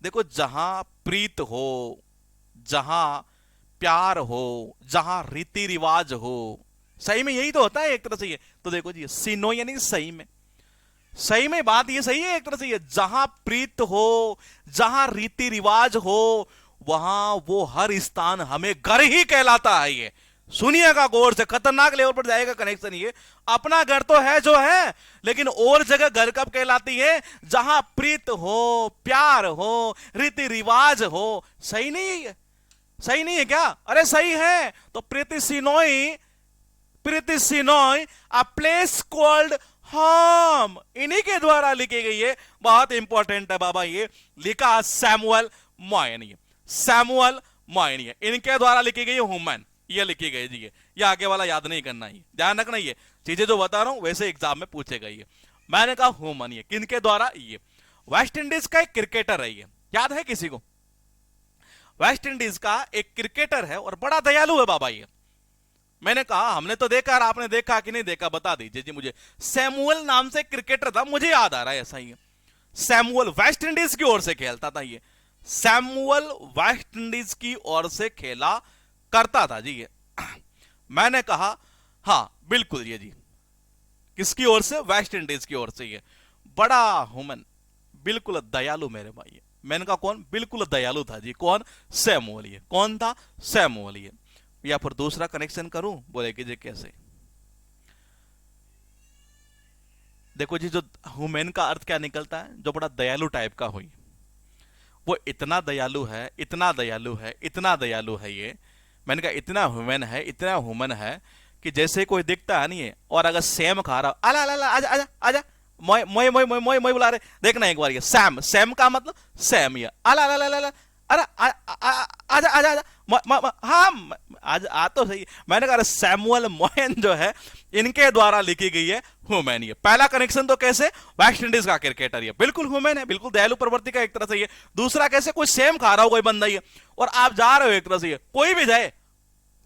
देखो जहां प्रीत हो, जहां प्यार हो, जहां रीति रिवाज हो, सही में यही तो होता है एक तरह से ये। तो देखो जी सिनो यानी सही में, सही में बात ये सही है, एक तरह से ये जहां प्रीत हो, जहां रीति रिवाज हो, वहां वो हर स्थान हमें घर ही कहलाता है। ये सुनिएगा गौर से, खतरनाक लेवल पर जाएगा कनेक्शन ये। अपना घर तो है जो है, लेकिन और जगह घर कब कहलाती है? जहां प्रीत हो, प्यार हो, रीति रिवाज हो। सही नहीं है ये? सही नहीं है क्या? अरे सही है। तो प्रीति सिनोई, प्रीति सिनोई अ प्लेस कॉल्ड होम, इन्हीं के द्वारा लिखी गई है। बहुत इंपॉर्टेंट है बाबा, ये लिखा सैमुअल मॉयन, सैमुअल मॉयन, इनके द्वारा लिखी गई ह्यूमन, ये लिखी गई जी। ये आगे वाला याद नहीं करना, है ध्यान रखना। ये चीजें जो बता रहा हूं वैसे एग्जाम में पूछेगा ये। मैंने कहा ह्यूमन, ये किनके द्वारा? ये वेस्ट इंडीज का एक क्रिकेटर है, ये याद है किसी को? वेस्ट इंडीज का एक क्रिकेटर है और बड़ा दयालु है बाबा ये। मैंने कहा हमने तो देखा, और आपने देखा कि नहीं देखा बता दीजिए जी मुझे। सैमुअल नाम से क्रिकेटर था, मुझे याद आ रहा है ऐसा ही। सैमुअल वेस्ट इंडीज की ओर से खेलता था ये। सैमुअल वेस्ट इंडीज की ओर से खेला करता था जी ये। मैंने कहा हाँ बिल्कुल ये जी, किसकी ओर से? वेस्ट इंडीज की ओर से। ये बड़ा ह्यूमन, बिल्कुल दयालु मेरे भाई। मैंने कहा कौन? बिल्कुल दयालु था जी। कौन? सैमुअल। ये कौन था? सैमुअल। ये या फिर दूसरा कनेक्शन करूं? बोले कि जी कैसे? देखो जी, जो ह्यूमन का अर्थ क्या निकलता है? जो बड़ा दयालु टाइप का हुई। वो इतना दयालु है, इतना दयालु है, इतना दयालु है ये। मैंने कहा इतना ह्यूमन है, इतना ह्यूमन है कि जैसे कोई दिखता है नहीं है, और अगर सेम खा रहा, अला अला आजा आजा आजा, मोय मोय मोय मोय मोय बुला रहे, देखना एक बार ये सैम, सैम का मतलब सैम। ये अला अला अला, अरे आजा आजा आजा, हाँ आज आ तो सही। मैंने कहा सैमुअल मॉयन जो है, इनके द्वारा लिखी गई है ह्यूमन। ये पहला कनेक्शन तो कैसे? वेस्ट इंडीज का क्रिकेटर, ये बिल्कुल ह्यूमन है, बिल्कुल दयालु प्रवृत्ति का एक तरह से ये। दूसरा कैसे? कोई सेम खा रहा हो कोई बंदा ये, और आप जा रहे हो एक तरह से, ये कोई भी जाए,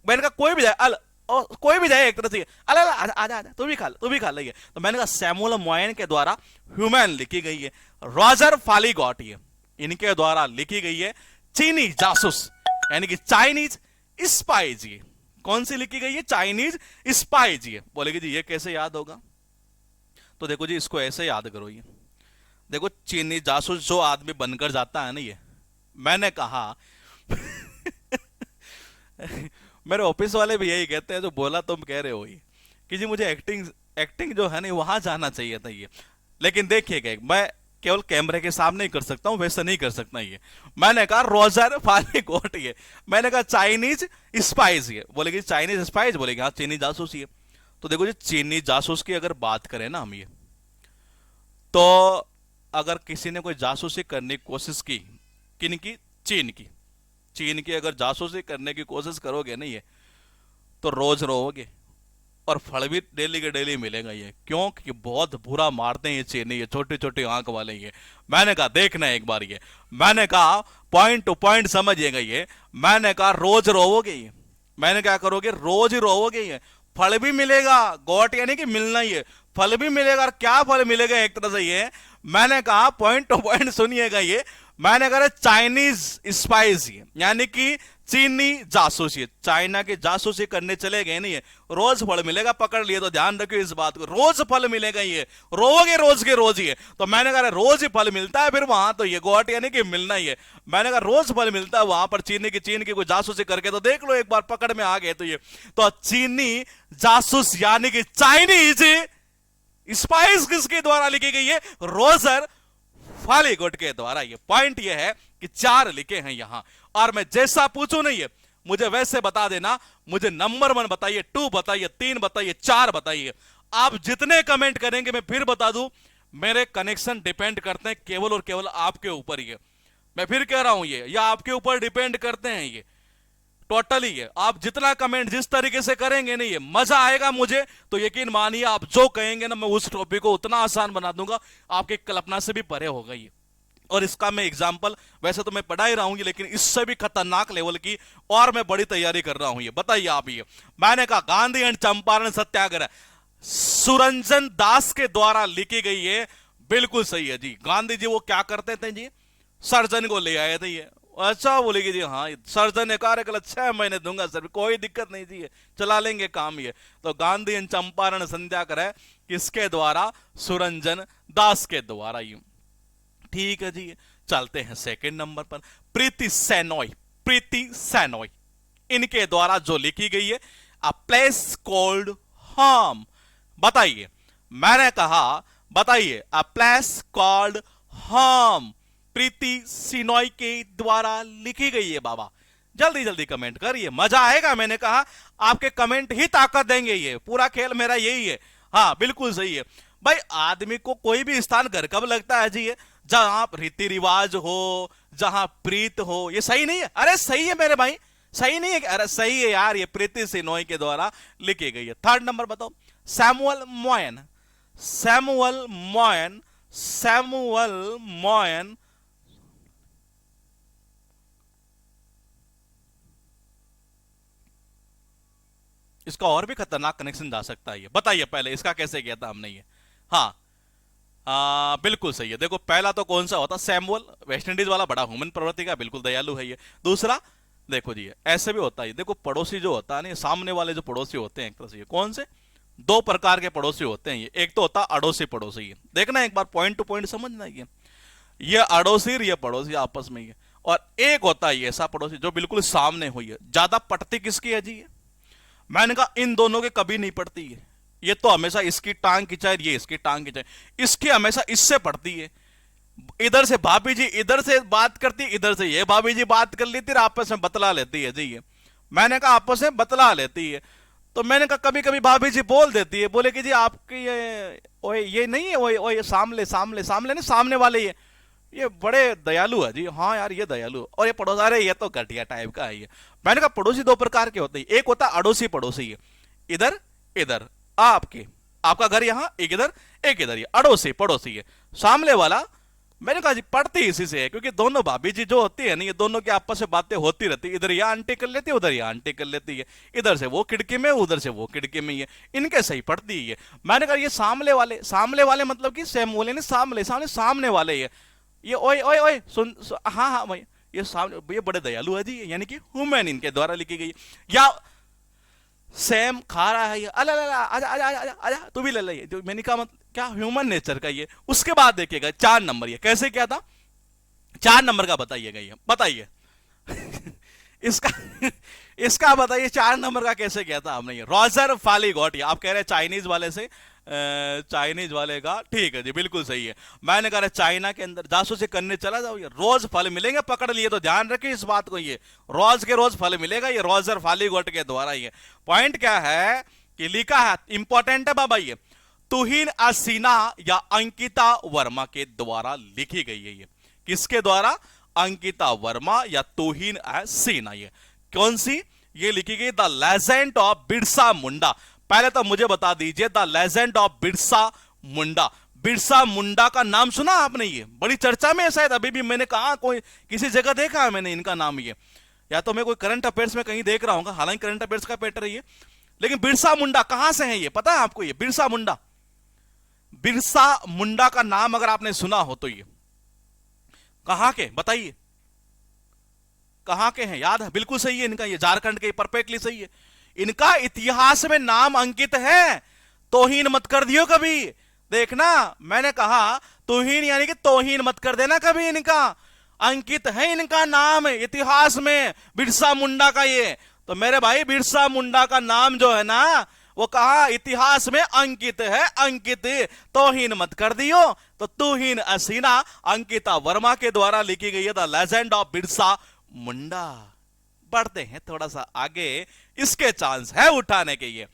मैंने कहा कोई भी जाए, अल कोई भी जाए एक तरह से, अल आजा आजा, तू भी खा ले, तू भी खा ले। तो मैंने कहा सैमुअल मॉयन के द्वारा ह्यूमन लिखी गई है। रॉजर फॉलीगॉट, ये इनके द्वारा लिखी गई है चीनी जासूस, यानी कि चाइनीज स्पाइज। ये कौन सी लिखी गई है? Chinese spies. ये बोलेगी जी ये कैसे याद होगा? तो देखो जी, इसको ऐसे याद करो। ये देखो, चीनी जासूस जो आदमी बनकर जाता है ना, ये मैंने कहा मेरे ऑफिस वाले भी यही कहते हैं, जो बोला तुम कह रहे हो ये, कि जी मुझे एक्टिंग जो है ना वहां जाना चाहिए था ये। लेकिन देखिएगा, मैं केवल कैमरे के सामने ही कर सकता हूं, वैसे नहीं कर सकता ये। मैंने कहा रोजर फॉलीगॉट, ये मैंने कहा चाइनीज स्पाइस। ये बोलेगी चाइनीज स्पाइस, बोलेगी हाँ चीनी जासूस। ये तो देखो जी, चीनी जासूस की अगर बात करें ना हम, ये तो अगर किसी ने कोई जासूसी करने की कोशिश की, किन की? चीन की अगर जासूसी करने की कोशिश करोगे ना ये, तो रोज रोओगे, और फल भी डेली के डेली मिलेगा ये। क्यों? कि बहुत बुरा मारते हैं ये चीनी, ये छोटी छोटी आंख वाले ये। मैंने कहा देखना एक बार ये, मैंने कहा पॉइंट टू पॉइंट समझिएगा ये। मैंने कहा रोज रोओगे ये, मैंने क्या करोगे? रोज ही रोओगे ये, फल भी मिलेगा, गॉट यानी कि मिलना ही है, फल भी मिलेगा। और क्या फल मिलेगा एक तरह से ये? मैंने कहा पॉइंट टू पॉइंट सुनिएगा ये। मैंने कहा चाइनीज स्पाइस, यानी कि चीनी जासूसी, चाइना की जासूसी करने चले गए नहीं है, रोज फल मिलेगा, पकड़ लिए। तो ध्यान रखिए इस बात को, रोज फल मिलेगा ये, रोगे रोज के रोज ही है। तो मैंने कहा रोज ही फल मिलता है फिर वहां, तो ये गोट यानी कि मिलना ही है। मैंने कहा रोज फल मिलता है वहां पर, चीन की कोई जासूसी करके तो देख लो एक बार, पकड़ में आ गए तो ये। तो चीनी जासूस यानी कि चाइनीज स्पाइस किसके द्वारा लिखी गई है? रोजर फॉलीगॉट के द्वारा। ये पॉइंट ये है कि 4 लिखे हैं यहां, और मैं जैसा पूछूं नहीं है मुझे वैसे बता देना। मुझे नंबर 1 बताइए, 2 बताइए, 3 बताइए, 4 बताइए। आप जितने कमेंट करेंगे मैं फिर बता दूं, मेरे कनेक्शन डिपेंड करते हैं केवल और केवल आपके ऊपर। ये मैं फिर कह रहा हूं, ये या आपके ऊपर डिपेंड करते हैं ये टोटली। ये आप जितना कमेंट जिस तरीके से करेंगे नहीं, ये मजा आएगा मुझे। तो यकीन मानिए आप जो कहेंगे ना, मैं उस टॉपिक को उतना आसान बना दूंगा, आपकी कल्पना से भी परे होगा ये। और इसका मैं एग्जाम्पल वैसे तो मैं पढ़ा ही रहा हूं, लेकिन इससे भी खतरनाक लेवल की और मैं बड़ी तैयारी कर रहा हूं। ये बताइए आप। ये मैंने कहा गांधी एंड चंपारण सत्याग्रह सुरंजन दास के द्वारा लिखी गई है। बिल्कुल सही है जी। गांधी जी वो क्या करते थे जी? सर्जन को ले आए थे ये, अच्छा बोलेगी जी, हाँ सर्जन ने कार्यकाल 6 महीने दूंगा सर, कोई दिक्कत नहीं जी, चला लेंगे काम ये। तो गांधी चंपारण सत्याग्रह किसके द्वारा? सुरंजन दास के द्वारा। यूं ठीक है जी। चलते हैं सेकंड नंबर पर, प्रीति सेनॉय। प्रीति सेनॉय इनके द्वारा जो लिखी गई है अ प्लेस कॉल्ड होम। बताइए, मैंने कहा बताइए, अ प्लेस कॉल्ड होम प्रीति सिनॉय के द्वारा लिखी गई है बाबा। जल्दी जल्दी कमेंट करिए, मजा आएगा। मैंने कहा आपके कमेंट ही ताकत देंगे, ये पूरा खेल मेरा यही है। हाँ बिल्कुल सही है भाई। आदमी को कोई भी स्थान घर कब लगता है जी? जहां रीति रिवाज हो, जहां प्रीत हो। ये सही नहीं है? अरे सही है मेरे भाई, सही नहीं है? अरे सही है यार, ये प्रीति सिनॉय के द्वारा लिखी गई है। थर्ड नंबर बताओ, सैमुअल मॉयन। सैमुअल मॉयन, सैमुअल मॉयन इसका और भी खतरनाक कनेक्शन जा सकता है। ये बताइए पहले इसका कैसे किया था हमने ये? हाँ बिल्कुल सही है। देखो पहला तो कौन सा होता? सैमुअल, वेस्ट इंडीज वाला, बड़ा ह्यूमन प्रवृत्ति का, बिल्कुल दयालु है ये। दूसरा देखो जी, ऐसे भी होता है। देखो पड़ोसी जो होता है ना, सामने वाले जो पड़ोसी होते हैं एक तरह से, ये कौन से? दो प्रकार के पड़ोसी होते हैं ये। एक तो होता है अड़ोसी पड़ोसी। देखना एक बार, पॉइंट टू पॉइंट समझना। ये अड़ोसी और ये पड़ोसी आपस में ही है। और एक होता है ऐसा पड़ोसी जो बिल्कुल सामने हुई है। ज्यादा पटती किसकी है जी? ये मैंने कहा इन दोनों के कभी नहीं पड़ती है। ये तो हमेशा इसकी टांग खिंचाए, ये इसकी टांग खिंचाए, इसकी हमेशा इससे पड़ती है। इधर से भाभी जी इधर से बात करती, इधर से ये भाभी जी बात कर लेती, आपस में बतला लेती है जी। ये मैंने कहा आपस में बतला लेती है। तो मैंने कहा कभी कभी भाभी जी बोल देती है, बोले कि जी आपकी ये ओए ये नहीं है, ओए ओए सामने सामने सामने नहीं, सामने वाले ये बड़े दयालु है जी। हाँ यार ये दयालु, और ये पड़ोस, अरे ये तो घटिया टाइप का है ये। मैंने कहा पड़ोसी दो प्रकार के होते हैं। एक होता है अड़ोसी पड़ोसी है, इधर इधर आपका घर यहां, एक इधर एक इधर, ये अड़ोसी पड़ोसी है। सामने वाला मैंने कहा जी पड़ती इसी से है, क्योंकि दोनों भाभी जी जो होती है ना, ये दोनों की आपस में बातें होती रहती है। इधर ये आंटी कर लेती है, उधर ये आंटी कर लेती है, इधर से वो खिड़की में, उधर से वो खिड़की में, ये इनके सही पड़ती है। मैंने कहा ये सामने वाले मतलब कि सेम बोले नहीं, सामने वाले ये ओए ओए ओए हाँ हाँ भाई, ये सामने, ये बड़े दयालु है जी, यानी कि ह्यूमन इनके द्वारा लिखी गई। या सेम खा रहा है ये, अला आजा आजा आजा आजा तू भी ले ले, जो मैंने कहा मतलब क्या ह्यूमन नेचर का ये। उसके बाद देखिएगा 4 नंबर, ये कैसे क्या था 4 नंबर का बताइएगा, ये बताइए इसका इसका बताइए 4 नंबर का कैसे किया था हमने ये। रॉजर फालीगॉट, आप कह रहे हैं चाइनीज वाले से, चाइनीज वाले का, ठीक है जी बिल्कुल सही है। मैंने कहा चाइना के अंदर जासूसी करने चला जाओ, ये रोज फल मिलेंगे, पकड़ लिए तो ध्यान रखिए इस बात को, ये रोज के रोज फल मिलेगा, ये रॉजर फालीगॉट के द्वारा। ये पॉइंट क्या है कि लिखा है, इंपॉर्टेंट है बाबा, ये तुहिन असीना या अंकिता वर्मा के द्वारा लिखी गई है। ये किसके द्वारा? अंकिता वर्मा या तुहिन असीना। ये कौन सी? ये लिखी गई the legend of Birsa Munda. पहले तो मुझे बता दीजिए, the legend of Birsa Munda, Birsa Munda का नाम सुना आपने? ये बड़ी चर्चा में है शायद, अभी भी मैंने कहा कोई किसी जगह देखा है मैंने इनका नाम। ये या तो मैं कोई करंट अफेयर्स में कहीं देख रहा हूँ, हालांकि करंट अफेयर्स का पेटर है ये, लेकिन बिरसा मुंडा कहां से है ये पता है आपको? ये बिरसा मुंडा, बिरसा मुंडा का नाम अगर आपने सुना हो तो ये कहां के बताइए, कहां के हैं? याद है? बिल्कुल सही है इनका, ये झारखंड के, परफेक्टली सही है। इनका इतिहास में नाम अंकित है, तोहीन मत कर दियो कभी। देखना मैंने कहा तोहीन यानी कि तोहीन मत कर देना कभी, इनका अंकित है इनका नाम इतिहास में, बिरसा मुंडा का। ये तो मेरे भाई बिरसा मुंडा का नाम जो है ना, वो कहा इतिहास में अंकित है, अंकित, तोहीन मत कर दियो। तो तुहीन असीना अंकिता वर्मा के द्वारा लिखी गई है the legend of Birsa Munda. बढ़ते हैं थोड़ा सा आगे, इसके चांस है उठाने के। ये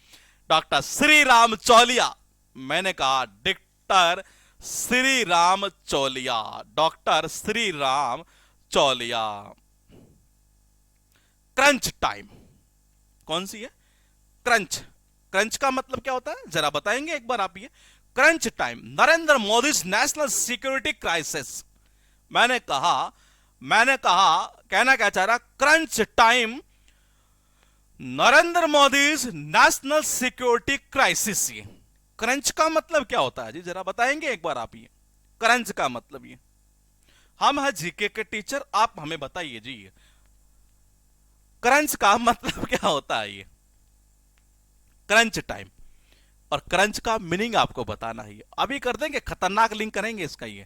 डॉक्टर श्री राम चौलिया, मैंने कहा doctor Shri Ram Chauliya, doctor Shri Ram Chauliya. Crunch time कौन सी है? क्रंच, क्रंच का मतलब क्या होता है जरा बताएंगे एक बार आप? ये crunch time, Narendra Modi national security crisis. मैंने कहा कहना क्या चाह रहा? Crunch time, Narendra Modi national security crisis. ये क्रंच का मतलब क्या होता है जी, जरा बताएंगे एक बार आप? ये क्रंच का मतलब ये, हम हैं जीके के टीचर, आप हमें बताइए जी क्रंच का मतलब क्या होता है। ये क्रंच टाइम और क्रंच का मीनिंग आपको बताना है। अभी कर देंगे, खतरनाक लिंक करेंगे इसका। ये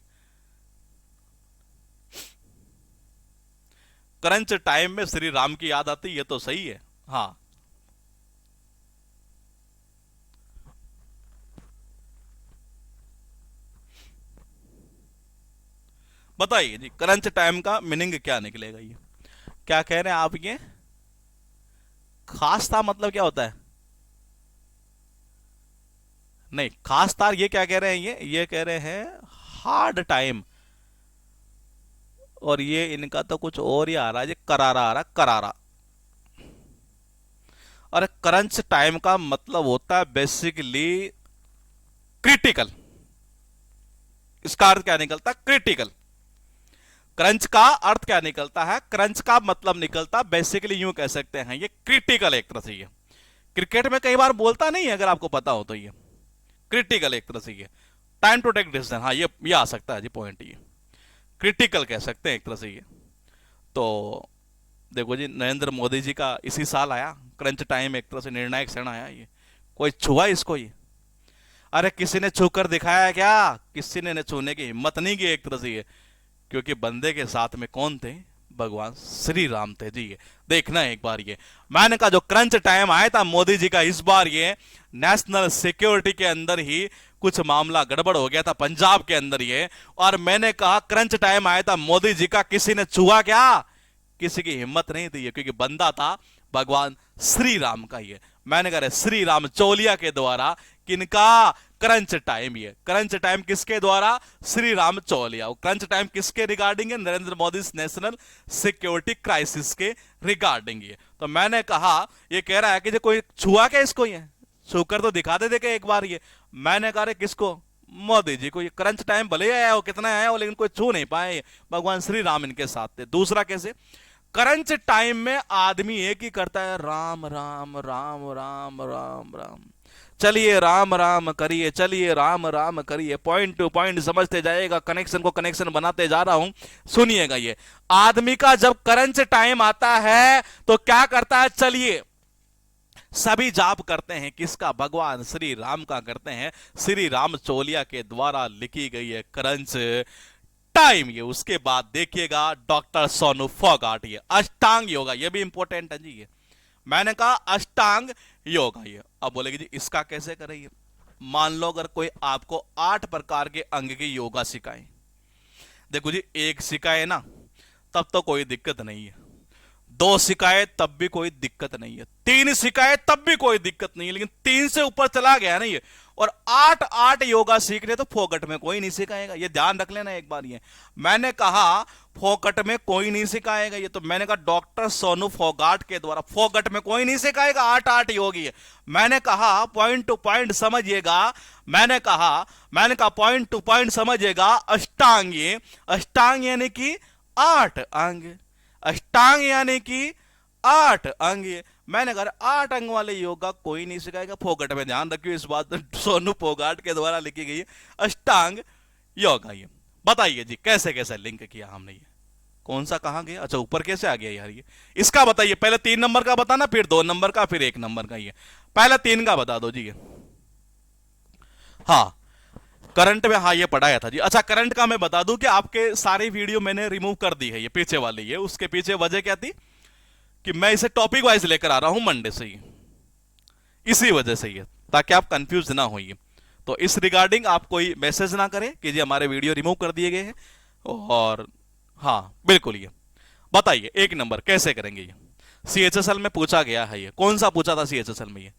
क्रंच टाइम में श्री राम की याद आती, ये तो सही है। हाँ, बताइए जी क्रंच टाइम का मीनिंग क्या निकलेगा। ये क्या कह रहे हैं आप। ये खास था मतलब क्या होता है। नहीं, खास तार ये क्या कह रहे हैं, ये कह रहे हैं हार्ड टाइम। और ये इनका तो कुछ और ही आ रहा है, ये करारा आ रहा है, करारा। और क्रंच टाइम का मतलब होता है बेसिकली क्रिटिकल। इसका अर्थ क्या निकलता है, क्रिटिकल। क्रंच का अर्थ क्या निकलता है, क्रंच का मतलब निकलता बेसिकली यूं कह सकते हैं ये क्रिटिकल एक तरह से। ये क्रिकेट में कई बार बोलता नहीं है, अगर आपको पता हो तो। ये क्रिटिकल एक तरह से ये टाइम टू टेक डिसीजन। हाँ, ये आ सकता है जी पॉइंट। ये क्रिटिकल कह सकते हैं एक तरह से। ये तो देखो जी, नरेंद्र मोदी जी का इसी साल आया क्रंच टाइम, एक तरह से निर्णायक क्षण आया। ये कोई छुआ इसको। ये अरे किसी ने छू कर दिखाया क्या, किसी ने छूने की हिम्मत नहीं की एक तरह से। ये क्योंकि बंदे के साथ में कौन थे, भगवान श्री राम थे जी। ये देखना एक बार। ये मैंने कहा जो क्रंच टाइम आया था मोदी जी का इस बार, ये नेशनल सिक्योरिटी के अंदर ही कुछ मामला गड़बड़ हो गया था पंजाब के अंदर। ये और मैंने कहा क्रंच टाइम आया था मोदी जी का, किसी ने छुआ क्या, किसी की हिम्मत नहीं थी। क्योंकि बंदा था भगवान श्री राम का। ये मैंने कहा श्री राम चौलिया के द्वारा किनका, क्रंच टाइम। ये क्रंच टाइम किसके द्वारा, श्री राम चौलिया। क्रंच टाइम किसके रिगार्डिंग है, Narendra Modi national security crisis के रिगार्डिंग। ये तो मैंने कहा ये कह रहा है कि जो कोई छुआ क्या इसको, ये छूकर तो दिखा दे के एक बार। ये मैंने कहा किसको, मोदी जी को। ये क्रंच टाइम भले आया हो, कितना आया हो, लेकिन कोई छू नहीं पाए। भगवान श्री राम इनके साथ थे। दूसरा कैसे, क्रंच टाइम में आदमी एक ही करता है राम राम राम राम राम राम। चलिए राम राम करिए, चलिए राम राम करिए। पॉइंट टू पॉइंट समझते जाइएगा, कनेक्शन को कनेक्शन बनाते जा रहा हूं, सुनिएगा। ये आदमी का जब क्रंच टाइम आता है तो क्या करता है, चलिए सभी जाप करते हैं किसका, भगवान श्री राम का करते हैं। श्री राम चौलिया के द्वारा लिखी गई है क्रंच टाइम। ये उसके बाद देखिएगा डॉक्टर सोनू फोगाट, ये अष्टांग योगा, ये भी इंपॉर्टेंट है जी। ये मैंने कहा अष्टांग योगा। ये अब बोलेगी जी इसका कैसे करें। ये मान लो अगर कोई आपको 8 प्रकार के अंग की योगा सिखाए। देखो जी, एक सिखाए ना तब तो कोई दिक्कत नहीं है, 2 सिखाए तब भी कोई दिक्कत नहीं है, 3 सिखाए तब भी कोई दिक्कत नहीं है, लेकिन 3 से ऊपर चला गया ना ये, और 8 योगा सीख रहे तो फोकट में कोई नहीं सिखाएगा। ये ध्यान रख लेना एक बार। ये मैंने कहा फोकट में कोई नहीं सिखाएगा। ये तो मैंने कहा डॉक्टर सोनू फोगाट के द्वारा फोकट में कोई नहीं सिखाएगा। 8 योगी है। मैंने कहा पॉइंट टू पॉइंट समझिएगा। मैंने कहा पॉइंट टू पॉइंट समझिएगा। अष्टांग, ये अष्टांग यानी कि 8 अंग, अष्टांग यानी कि 8 अंग। मैंने कहा 8 अंग वाले योगा कोई नहीं सिखाएगा फोकट में। ध्यान रखियो इस बात, सोनू फोगाट के द्वारा लिखी गई अष्टांग योगा। ये बताइए जी कैसे कैसे लिंक किया हमने। ये कौन सा कहां गया, अच्छा ऊपर कैसे आ गया यार। ये इसका बताइए, पहले 3 नंबर का बताना, फिर 2 नंबर का, फिर 1 नंबर का। ये पहले 3 का बता दो जी। हाँ करंट में, हाँ ये पढ़ाया था जी। अच्छा करंट का मैं बता दूं कि आपके सारी वीडियो मैंने रिमूव कर दी है, ये पीछे वाली। ये उसके पीछे वजह क्या थी कि मैं इसे टॉपिक वाइज लेकर आ रहा हूं मंडे से ही, इसी वजह से ये, ताकि आप कंफ्यूज ना होइए। तो इस रिगार्डिंग आप कोई मैसेज ना करें कि जी हमारे वीडियो रिमूव कर दिए गए हैं। और हाँ बिल्कुल, ये बताइए 1 नंबर कैसे करेंगे। ये सीएचएसएल में पूछा गया है। ये कौन सा पूछा था सीएचएसएल में। ये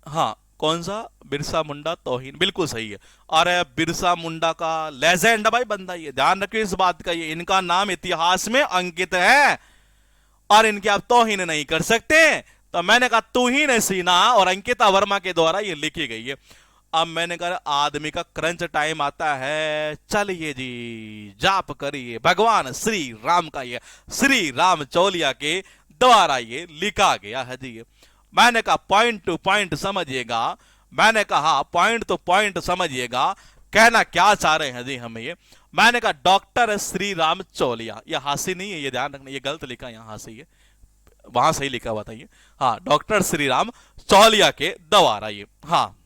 हाँ कौन सा, बिरसा मुंडा तौहीन, बिल्कुल सही है। अरे बिरसा मुंडा का लेजेंड भाई बंदा। ये ध्यान रखिए इस बात का, ये इनका नाम इतिहास में अंकित है और इनकी आप तौहीन नहीं कर सकते। तो मैंने कहा तौहीन सीना और अंकिता वर्मा के द्वारा ये लिखी गई है। अब मैंने कहा आदमी का क्रंच टाइम आता है, चलिए जी जाप करिए भगवान श्री राम का। ये श्री राम चौलिया के द्वारा ये लिखा गया है जी। मैंने कहा पॉइंट टू पॉइंट समझिएगा। मैंने कहा पॉइंट टू पॉइंट समझिएगा। कहना क्या चाह रहे हैं जी हमें ये। मैंने कहा डॉक्टर श्री राम चौलिया, ये हासी नहीं है, ये ध्यान रखना, ये गलत लिखा है, यहाँ हासी है, वहां सही लिखा हुआ था ये। हाँ, डॉक्टर श्री राम चौलिया के द्वारा ये। हाँ,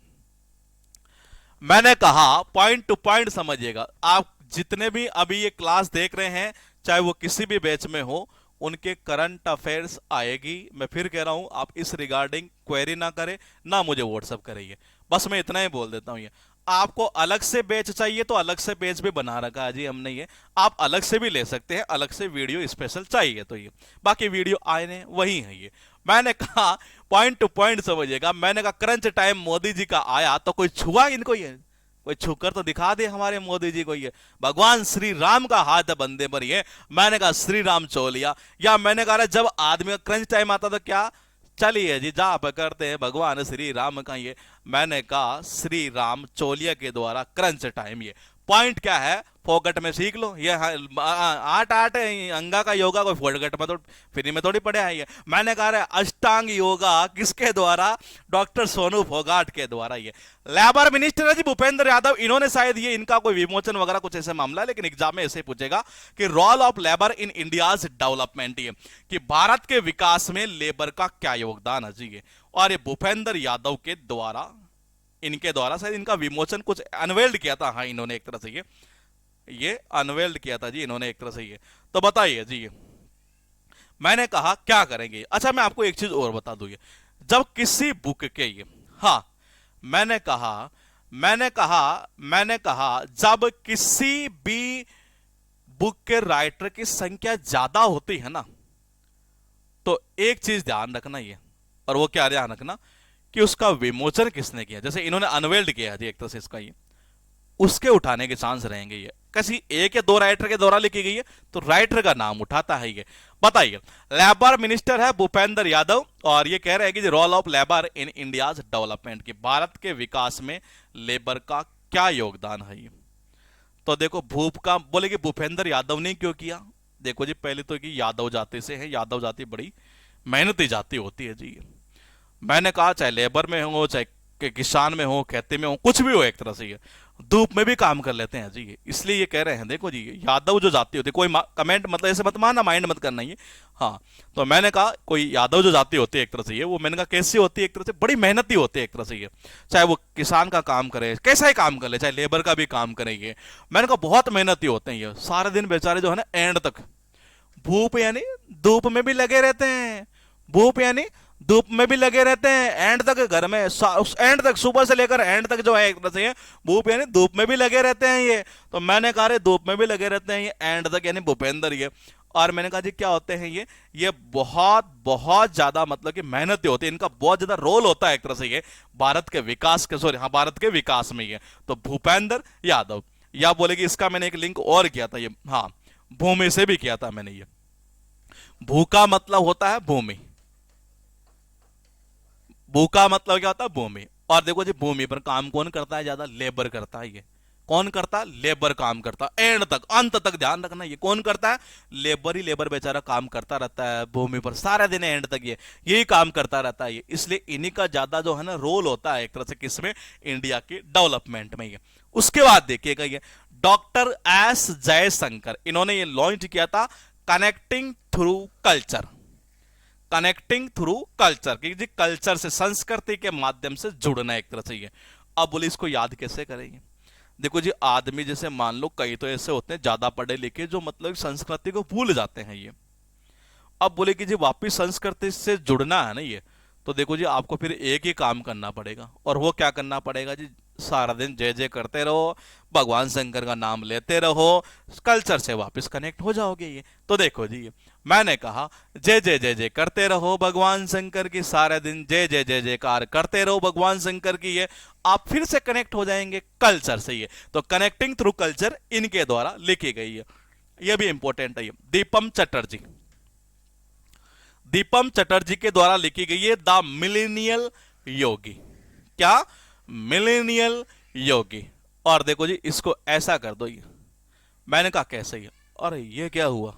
मैंने कहा पॉइंट टू पॉइंट समझिएगा। आप जितने भी अभी ये क्लास देख रहे हैं, चाहे वो किसी भी बैच में हो, उनके करंट अफेयर्स आएगी। मैं फिर कह रहा हूं, आप इस रिगार्डिंग क्वेरी ना करें, ना मुझे व्हाट्सअप करिए, बस मैं इतना ही बोल देता हूं। ये आपको अलग से बैच चाहिए तो अलग से बैच भी बना रखा है जी हमने ये, आप अलग से भी ले सकते हैं, अलग से वीडियो स्पेशल चाहिए तो ये, बाकी वीडियो आए वही है ये। मैंने कहा पॉइंट टू पॉइंट समझिएगा। मैंने कहा क्रंच टाइम मोदी जी का आया तो कोई छुआ इनको, ये कोई छूकर तो दिखा दे हमारे मोदी जी को, ये भगवान श्री राम का हाथ है बंदे पर ये। मैंने कहा श्री राम चौलिया, या मैंने कहा जब आदमी का क्रंच टाइम आता तो क्या, चलिए जी जा करते हैं भगवान श्री राम का ये। मैंने कहा श्री राम चौलिया के द्वारा क्रंच टाइम, ये पॉइंट क्या है फोकट में सीख लो। ये आठ आठ अंगा का योगा कोई फोकट में तो फ्री में थोड़ी पढ़े है ये। मैंने कहा अष्टांग योगा किसके द्वारा, डॉक्टर सोनू फोगाट के द्वारा। ये लेबर मिनिस्टर है जी भूपेंद्र यादव, इन्होंने शायद ये इनका कोई विमोचन वगैरह कुछ ऐसे मामला है, लेकिन एग्जाम में ऐसे पूछेगा कि role of labour in India's development, ये कि भारत के विकास में लेबर का क्या योगदान है जी ये। और ये भूपेंद्र यादव के द्वारा, इनके द्वारा शायद इनका विमोचन कुछ अनवेल्ड किया था। हाँ, इन्होंने एक तरह से ये अनवेल्ड किया था जी इन्होंने एक तरह से ये। तो बताइए जी, मैंने कहा क्या करेंगे। अच्छा, मैं आपको एक चीज और बता दूं, ये जब किसी बुक के ये, हाँ, मैंने कहा जब किसी भी बुक के राइटर की संख्या ज्यादा होती है ना, तो एक चीज ध्यान रखना ये, और वो क्या ध्यान रखना कि उसका विमोचन किसने किया। जैसे इन्होंने अनवेल्ड किया है जी एक तरह से इसका, ये उसके उठाने के चांस रहेंगे। ये किसी एक या दो राइटर के द्वारा लिखी गई है तो राइटर का नाम उठाता है ये। बताइए, लेबर मिनिस्टर है भूपेंद्र यादव, और ये कह रहे हैं कि role of labour in India's development, की भारत के विकास में लेबर का क्या योगदान है ये। तो देखो भूप का बोले कि भूपेंद्र यादव ने क्यों किया। देखो जी, पहले तो कि यादव जाति से है, यादव जाति बड़ी मेहनती जाति होती है जी। मैंने कहा चाहे लेबर में हो, चाहे किसान में हो, खेती में हो, कुछ भी हो, एक तरह से ये धूप में भी काम कर लेते हैं जी ये। इसलिए ये कह रहे हैं, देखो जी यादव जो जाति होती है, कोई कमेंट मतलब ऐसे मत मानना, माइंड मत करना ये। हाँ, तो मैंने कहा कोई यादव जो जाति होती है एक तरह से ये, वो मैंने कहा कैसी होती है, एक तरह से बड़ी मेहनती होती है एक तरह से ये। चाहे वो किसान का काम करे, कैसा ही काम कर ले, चाहे लेबर का भी काम करेंगे, मैंने कहा बहुत मेहनती होते हैं ये। सारे दिन बेचारे जो है ना एंड तक भूप यानी धूप में भी लगे रहते हैं, भूप यानी धूप में भी लगे रहते हैं, एंड तक घर में, एंड तक सुबह से लेकर एंड तक जो है एक तरह से भूप यानी धूप में भी लगे रहते हैं ये। तो मैंने कहा रे धूप में भी लगे रहते हैं ये, एंड तक यानी भूपेंद्र ये। और मैंने कहा जी क्या होते हैं ये बहुत बहुत ज्यादा मतलब कि मेहनती होती है, इनका बहुत ज्यादा रोल होता है एक तरह से ये भारत के विकास के, सॉरी हाँ, भारत के विकास में ये। तो भूपेंद्र यादव, या बोले कि इसका मैंने एक लिंक और किया था ये, हाँ, भूमि से भी किया था मैंने ये। भू का मतलब होता है भूमि, भू का मतलब क्या होता है भूमि। और देखो जी भूमि पर काम कौन करता है ज्यादा, लेबर करता है ये। कौन करता है, लेबर काम करता है एंड तक, अंत तक ध्यान रखना, ये कौन करता है, लेबर ही लेबर बेचारा काम करता रहता है भूमि पर सारे दिन एंड तक ये यही काम करता रहता है ये। इसलिए इन्हीं का ज्यादा जो है ना रोल होता है एक तरह से किसमें, इंडिया के डेवलपमेंट में ये। उसके बाद देखिएगा ये डॉक्टर एस जयशंकर, इन्होंने ये लॉन्च किया था connecting through culture, connecting through culture, जी कल्चर से, संस्कृति के माध्यम से जुड़ना एक तरह से ये। अब बोले इसको याद कैसे करेंगे। देखो जी आदमी जैसे मान लो कई तो ऐसे होते हैं ज्यादा पढ़े लिखे जो मतलब संस्कृति को भूल जाते हैं ये। अब बोले कि जी वापिस संस्कृति से जुड़ना है ना ये, तो देखो जी आपको फिर एक ही काम करना पड़ेगा, और वो क्या करना पड़ेगा जी, सारा दिन जय जय करते रहो, भगवान शंकर का नाम लेते रहो, कल्चर से वापस कनेक्ट हो जाओगे ये। तो देखो जी मैंने कहा जय जय जय जय करते रहो भगवान शंकर की, सारे दिन जय जय जय जयकार करते रहो भगवान शंकर की, ये आप फिर से कनेक्ट हो जाएंगे कल्चर से ये। तो कनेक्टिंग थ्रू कल्चर इनके द्वारा लिखी गई है, ये भी इंपॉर्टेंट है ये। दीपम चटर्जी, दीपम चटर्जी के द्वारा लिखी गई है द मिलेनियल योगी, क्या, मिलेनियल योगी। और देखो जी इसको ऐसा कर दो ये, मैंने कहा कैसे ही, अरे ये क्या हुआ,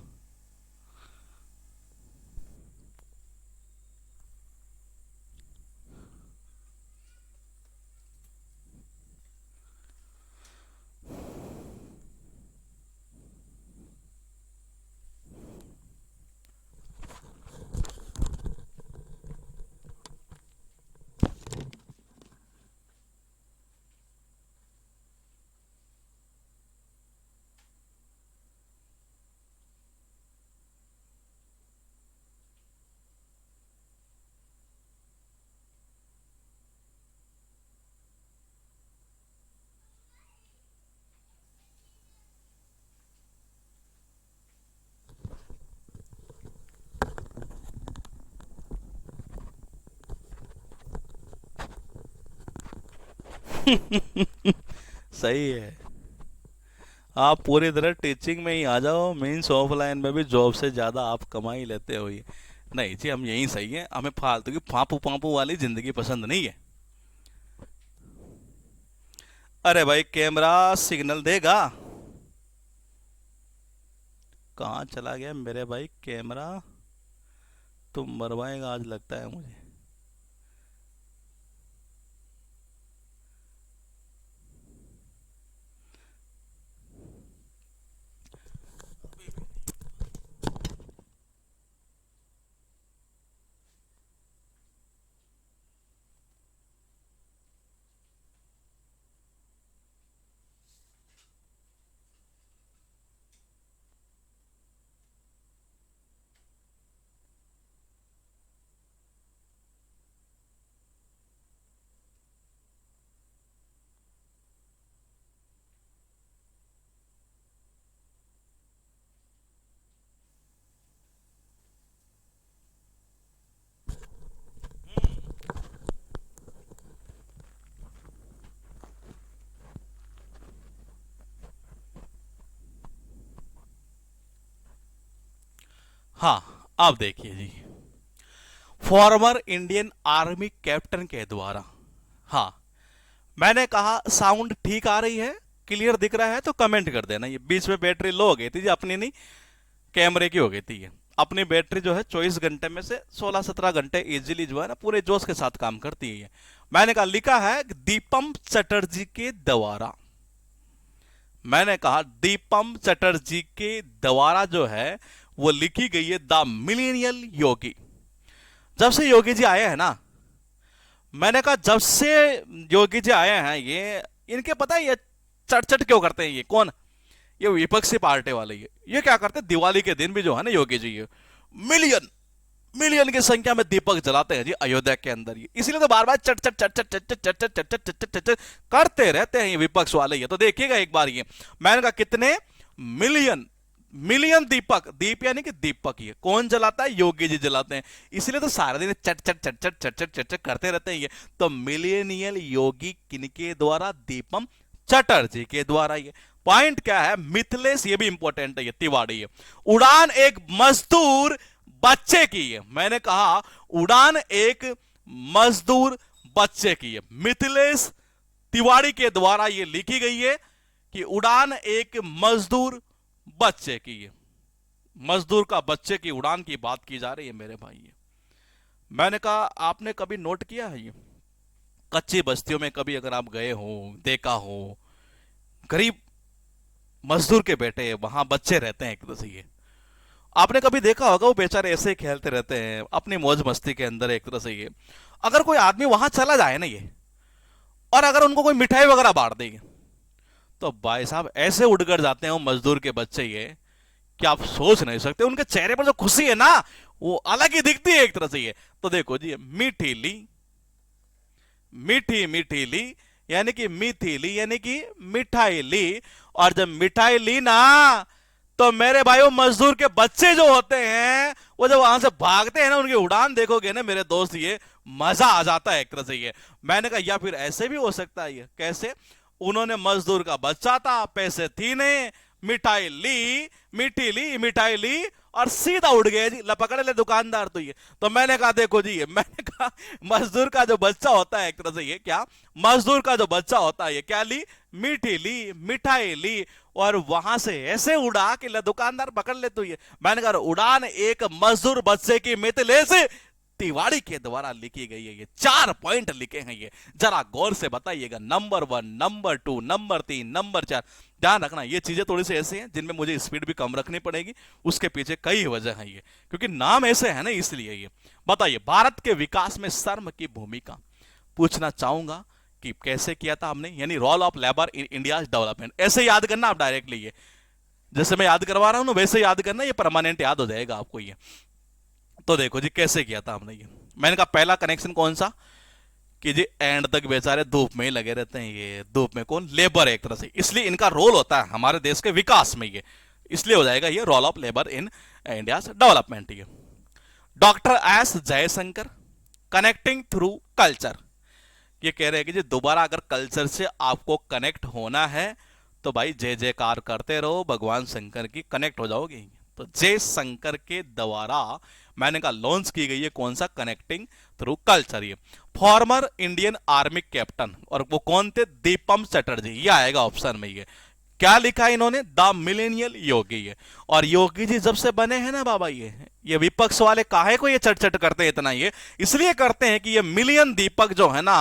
सही है। आप पूरी तरह टीचिंग में ही आ जाओ, मीन्स ऑफलाइन में भी जॉब से ज़्यादा आप कमा ही लेते हो ये। नहीं जी, हम यहीं सही है, हमें फालतू की फापू पापू वाली ज़िंदगी पसंद नहीं है। अरे भाई कैमरा सिग्नल देगा। कहाँ चला गया मेरे भाई कैमरा? तुम मरवाएगा आज लगता है मुझे। हाँ, अब देखिए जी, फॉर्मर इंडियन आर्मी कैप्टन के द्वारा, हाँ, मैंने कहा साउंड ठीक आ रही है, क्लियर दिख रहा है तो कमेंट कर देना। ये बीच में बैटरी लो हो गई थी जी, अपनी नहीं, कैमरे की हो गई थी ये। अपनी बैटरी जो है 24 घंटे में से 16-17 घंटे इजीली जो है ना पूरे जोश के साथ काम करती है ये। मैंने कहा लिखा है दीपम चटर्जी के द्वारा, मैंने कहा दीपम चटर्जी के द्वारा जो है वो लिखी गई है द मिलेनियल योगी। जब से योगी जी आए हैं ना, मैंने कहा जब से योगी जी आए हैं ये, इनके पता है ये चट चट क्यों करते हैं? ये कौन? ये विपक्षी पार्टी वाले ये क्या करते हैं? दिवाली के दिन भी जो है ना योगी जी ये मिलियन मिलियन की संख्या में दीपक जलाते हैं जी अयोध्या के अंदर। ये इसीलिए तो बार बार चट चट चट चट चट चट चट चट चट चट चट करते रहते हैं ये विपक्ष वाले। ये तो देखिएगा एक बार, ये मैंने कहा कितने मिलियन मिलियन दीपक, दीप यानी कि दीपक, ये कौन जलाता है? योगी जी जलाते हैं। इसलिए तो सारे दिन चट चट चट चट चट चट चट करते रहते हैं ये। तो मिलेनियल योगी किनके द्वारा? दीपम चटर्जी के द्वारा। ये पॉइंट क्या है? मिथिलेश, ये भी इंपॉर्टेंट है, ये तिवाड़ी है। उड़ान एक मजदूर बच्चे की है। मैंने कहा उड़ान एक मजदूर बच्चे की है। मिथिलेश तिवाड़ी के द्वारा ये लिखी गई है कि उड़ान एक मजदूर बच्चे की है। मजदूर का बच्चे की उड़ान की बात की जा रही है मेरे भाई। ये मैंने कहा आपने कभी नोट किया है ये कच्ची बस्तियों में, कभी अगर आप गए हो, देखा हो, गरीब मजदूर के बेटे वहां बच्चे रहते हैं एक तरह से। ये आपने कभी देखा होगा वो बेचारे ऐसे ही खेलते रहते हैं अपनी मौज मस्ती के अंदर एक तरह से। ये अगर कोई आदमी वहां चला जाए ना ये, और अगर उनको कोई मिठाई वगैरह बांट देगी, तो भाई साहब ऐसे उड़कर जाते हैं वो मजदूर के बच्चे ये कि आप सोच नहीं सकते। उनके चेहरे पर जो खुशी है ना वो अलग ही दिखती है एक तरह से। ये तो देखो जी, मीठी ली, मीठी मीठी ली यानी कि मीठी ली यानी कि मिठाई ली। और जब मिठाई ली ना, तो मेरे भाइयों मजदूर के बच्चे जो होते हैं वो जब वहां से भागते हैं ना, उनकी उड़ान देखोगे ना मेरे दोस्त, ये मजा आ जाता है एक तरह से। ये मैंने कहा या फिर ऐसे भी हो सकता है। ये कैसे? उन्होंने मजदूर का बच्चा था, पैसे थी नहीं, मिठाई ली, मीठी ली, मिठाई ली और सीधा उड़ गए जी, लपकड़ ले दुकानदार। तो ये तो मैंने कहा देखो जी, ये मैंने कहा मजदूर का जो बच्चा होता है एक तरह से, ये क्या मजदूर का जो बच्चा होता है ये क्या ली? मीठी ली, मिठाई ली और वहां से ऐसे उड़ा कि दुकानदार पकड़ ले। तो ये मैंने कहा उड़ान एक मजदूर बच्चे की मिथिलेश तिवाड़ी के द्वारा लिखी गई है। ये 4 पॉइंट लिखे हैं, ये जरा गौर से बताइएगा। Number 1, number 2, number 3, number 4। ध्यान रखना ये चीजें थोड़ी सी ऐसी हैं जिनमें मुझे स्पीड भी कम रखनी पड़ेगी, उसके पीछे कई वजह है ये, क्योंकि नाम ऐसे है ना इसलिए। ये बताइए भारत के विकास में शर्म की भूमिका पूछना चाहूंगा कि कैसे किया था हमने, यानी role of labour in India development. ऐसे याद करना आप डायरेक्टली, ये जैसे मैं याद करवा रहा हूं ना वैसे याद करना, ये परमानेंट याद हो जाएगा आपको ये। तो देखो जी कैसे किया था हमने ये। मैंने कहा पहला कनेक्शन कौन सा कि जी एंड तक बेचारे धूप में ही लगे रहते हैं। ये धूप में कौन? लेबर एक तरह से, इसलिए इनका रोल होता है हमारे देश के विकास में। ये इसलिए हो जाएगा ये role of labour in India development. ये doctor S Jaishankar, connecting through culture, ये कह रहे हैं कि जी दोबारा अगर कल्चर से आपको कनेक्ट होना है तो भाई जय जयकार करते रहो, भगवान शंकर की कनेक्ट हो जाओगे। तो जय शंकर के द्वारा मैंने कहा लॉन्च की गई है कौन सा, कनेक्टिंग थ्रू कल्चर। ये फॉर्मर इंडियन आर्मी कैप्टन, और वो कौन थे, दीपम चटर्जी, ये आएगा ऑप्शन में। ये क्या लिखा है इन्होंने, द मिलेनियल योगी है। और योगी जी जब से बने हैं ना बाबा, ये विपक्ष वाले काहे को ये चट करते हैं इतना, ये इसलिए करते हैं कि ये मिलियन दीपक जो है ना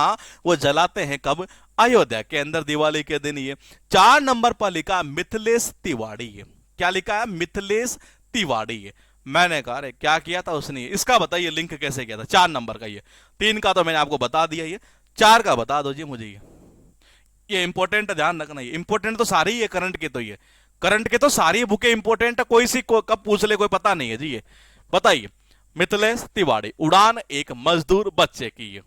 वो जलाते हैं कब, अयोध्या के अंदर दिवाली के दिन। ये 4 नंबर पर लिखा मिथिलेश तिवारी है। क्या लिखा है, मिथिलेश तिवारी है। मैंने कहा अरे क्या किया था उसने, इसका बताइए लिंक कैसे किया था, 4 नंबर का। ये 3 का तो मैंने आपको बता दिया, ये 4 का बता दो जी मुझे। ये इंपॉर्टेंट ध्यान रखना, ये इंपॉर्टेंट तो सारी ही है करंट की, तो ये करंट के तो सारी बुकें इंपॉर्टेंट है, कोई सी कब पूछ ले कोई पता नहीं है जी। ये बताइए, मिथिलेश तिवारी, उड़ान एक मजदूर बच्चे की, ये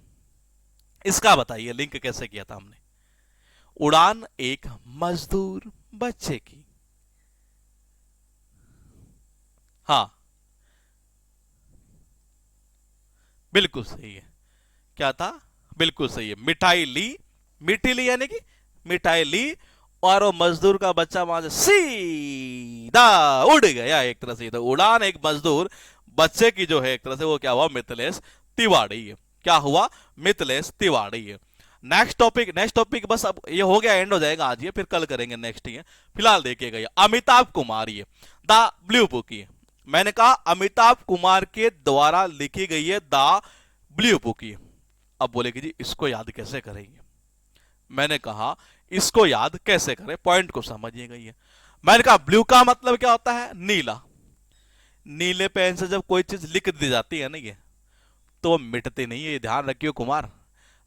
इसका बताइए लिंक कैसे किया था हमने, उड़ान एक मजदूर बच्चे की। हाँ बिल्कुल सही है। क्या था, बिल्कुल सही है, मिठाई ली, मीठी ली यानी कि मिठाई ली, और वो मजदूर का बच्चा वहां से सीधा उड़ गया एक तरह से। तो उड़ान एक मजदूर बच्चे की जो है एक तरह से वो क्या हुआ, मिथिलेश तिवारी है। क्या हुआ, मिथिलेश तिवारी है। नेक्स्ट टॉपिक बस अब ये हो गया, एंड हो जाएगा आज, ये फिर कल करेंगे नेक्स्ट। ये फिलहाल देखिएगा, ये अमिताभ कुमार, ये द ब्लू बुक, ये मैंने कहा अमिताभ कुमार के द्वारा लिखी गई है द ब्लू बुक। ये अब बोले कि जी इसको याद कैसे करेंगे, मैंने कहा इसको याद कैसे करें, पॉइंट को समझिएगा। ये मैंने कहा ब्लू का मतलब क्या होता है, नीला। नीले पेन से जब कोई चीज लिख दी जाती है ना ये, तो मिटती नहीं है, ये ध्यान रखियो कुमार।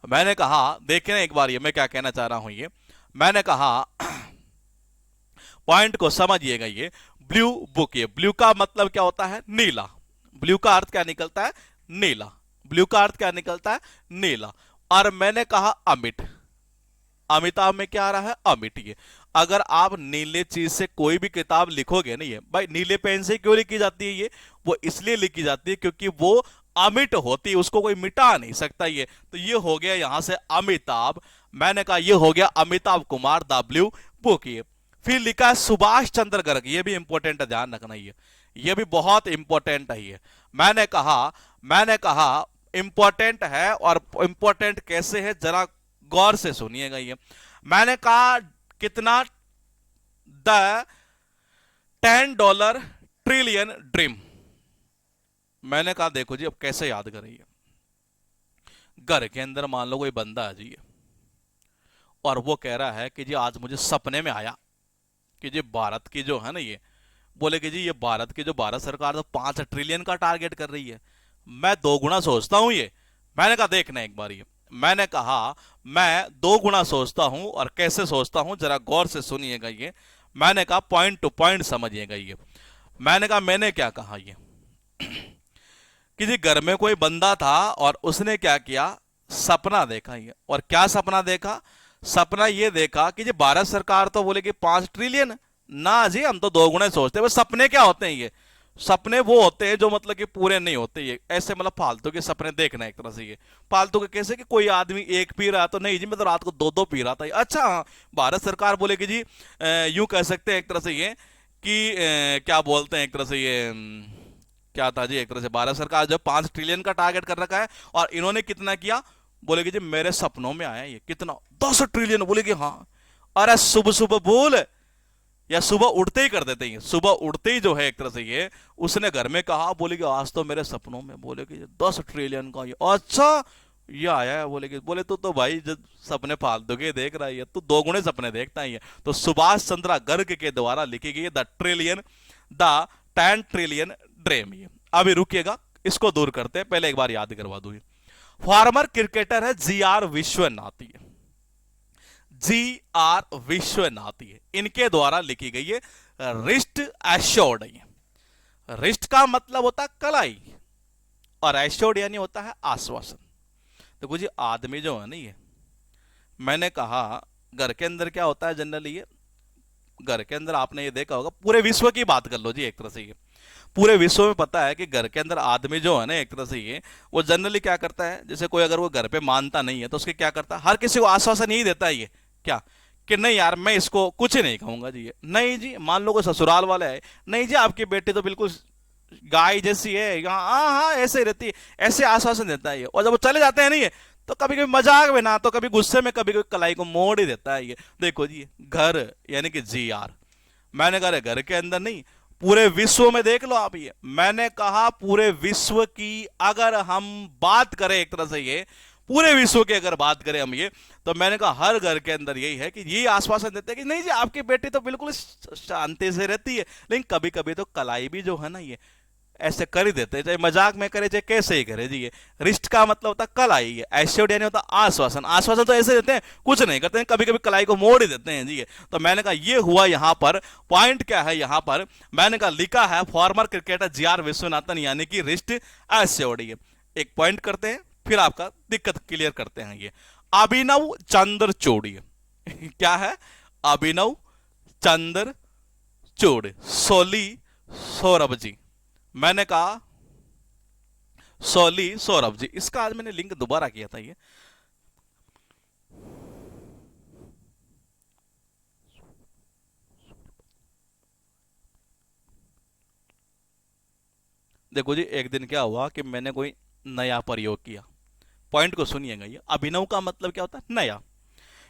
मैंने कहा देखिए ना एक बार, ये मैं क्या कहना चाह रहा हूं, ये मैंने कहा पॉइंट को समझिएगा। ये ब्लू बुक, ये ब्लू का मतलब क्या होता है, नीला। ब्लू का अर्थ क्या निकलता है, नीला। ब्लू का अर्थ क्या निकलता है, नीला। और मैंने कहा अमिट, अमिताभ में क्या आ रहा है, अमिट। ये अगर आप नीले चीज से कोई भी किताब लिखोगे ना, ये भाई नीले पेन से क्यों लिखी जाती है, ये वो इसलिए लिखी जाती है क्योंकि वो अमिट होती है, उसको कोई मिटा नहीं सकता। ये तो ये हो गया यहां से अमिताभ। मैंने कहा ये हो गया Amitabh Kumar the blue book. ये फिर लिखा है सुभाष चंद्र गर्ग, ये भी इंपॉर्टेंट है, ध्यान रखना। ये भी बहुत इंपॉर्टेंट है। ये मैंने कहा इंपॉर्टेंट है, और इंपॉर्टेंट कैसे है जरा गौर से सुनिएगा। ये मैंने कहा कितना, द $10 ट्रिलियन ड्रीम। मैंने कहा देखो जी अब कैसे याद करिए, घर के अंदर मान लो कोई बंदा है जी, और वो कह रहा है कि जी आज मुझे सपने में आया कि जी भारत की जो है ना, ये बोले कि जी ये भारत की जो भारत सरकार तो 5 ट्रिलियन का टारगेट कर रही है, मैं 2 गुना सोचता हूं ये। मैंने कहा देखना एक बार, ये मैंने कहा मैं 2 गुना सोचता हूं, और कैसे सोचता हूं जरा गौर से सुनिएगा। ये मैंने कहा पॉइंट टू पॉइंट समझिएगा। ये मैंने कहा मैंने क्या कहा, ये कि जी घर में कोई बंदा था और उसने क्या किया, सपना देखा। ये और क्या सपना देखा, सपना ये देखा कि जी भारत सरकार तो बोले कि 5 ट्रिलियन, ना जी हम तो 2 गुना सोचते हैं। सपने क्या होते हैं, ये सपने वो होते हैं जो मतलब कि पूरे नहीं होते, ये ऐसे मतलब फालतू के सपने देखना एक तरह से। ये फालतू के कैसे कि कोई आदमी एक पी रहा तो नहीं जी मैं तो रात को 2-2 पी रहा था। अच्छा हाँ, भारत सरकार बोले कि जी यूं कह सकते हैं एक तरह से ये कि क्या बोलते हैं एक तरह से ये क्या था जी, एक तरह से भारत सरकार जो 5 ट्रिलियन का टारगेट कर रखा है, और इन्होंने कितना किया, बोले कि जी मेरे सपनों में आया ये कितना 10 ट्रिलियन। बोले कि हाँ, अरे सुबह सुबह बोल, या सुबह उठते ही कर देते हैं। सुबह उठते ही जो है एक तरह से ये उसने घर में कहा, बोले कि आज तो मेरे सपनों में बोले कि 10 ट्रिलियन का ये, अच्छा ये आया है। बोले कि बोले तो भाई जब सपने फालतू के देख रहा है, तू 2 गुने सपने देखता है। तो सुभाष चंद्र गर्ग के द्वारा लिखी गई द 10 ट्रिलियन ड्रीम। ये अभी रुकिएगा, इसको दूर करते हैं, पहले एक बार याद करवा दूं। फॉर्मर क्रिकेटर है GR विश्वनाथ, GR विश्वनाथ, इनके द्वारा लिखी गई है रिस्ट एश्योर्ड। रिस्ट का मतलब होता है कलाई, और एश्योर्ड यानी होता है आश्वासन। देखो जी आदमी जो है ना, ये मैंने कहा घर के अंदर क्या होता है जनरली, ये घर के अंदर आपने ये देखा होगा, पूरे विश्व की बात कर लो जी एक तरह से। ये पूरे विश्व में पता है कि घर के अंदर आदमी जो है ना, एक तरह से ये वो जनरली क्या करता है, जैसे कोई अगर वो घर पे मानता नहीं है तो उसके क्या करता है, हर किसी को आश्वासन यही देता है ये क्या, कि नहीं यार मैं इसको कुछ नहीं कहूंगा जी, ये नहीं जी, मान लो कोई ससुराल वाला है, नहीं जी आपकी बेटी तो बिल्कुल गाय जैसी है, यहाँ हाँ हाँ ऐसे ही रहती है, ऐसे आश्वासन देता है ये। और जब वो चले जाते हैं नहीं, ये तो कभी कभी मजाक में ना, तो कभी गुस्से में, कभी कभी कलाई को मोड़ ही देता है ये। देखो जी, घर यानी कि जी आर, मैंने कहा घर के अंदर नहीं, पूरे विश्व में देख लो आप ये, मैंने कहा पूरे विश्व की अगर हम बात करें, एक तरह से ये पूरे विश्व की अगर बात करें हम ये, तो मैंने कहा हर घर के अंदर यही है कि ये आश्वासन देते हैं कि नहीं जी आपकी बेटी तो बिल्कुल शांति से रहती है, लेकिन कभी कभी तो कलाई भी जो है ना ये ऐसे कर ही देते हैं, चाहे मजाक में करे चाहे कैसे ही करे जी। ये रिस्ट का मतलब होता है कलाई, है एश्योर्ड यानी होता आश्वासन, आश्वासन तो ऐसे देते हैं कुछ नहीं करते हैं, कभी कभी कलाई को मोड़ ही देते हैं जी ये। तो मैंने कहा ये हुआ यहाँ पर पॉइंट क्या है, यहाँ पर मैंने कहा लिखा है फॉर्मर क्रिकेटर जीआर विश्वनाथन यानी कि रिस्ट एश्योर्ड। ये एक पॉइंट करते हैं, फिर आपका दिक्कत क्लियर करते हैं। ये अभिनव चंद्रचूड़ क्या है, अभिनव चंद्रचूड़, सोली सौरभ जी, मैंने कहा सोली सौरभ जी, इसका आज मैंने लिंक दोबारा किया था ये। देखो जी, एक दिन क्या हुआ कि मैंने कोई नया प्रयोग किया, पॉइंट को सुनिएगा, ये अभिनव का मतलब क्या होता है, नया।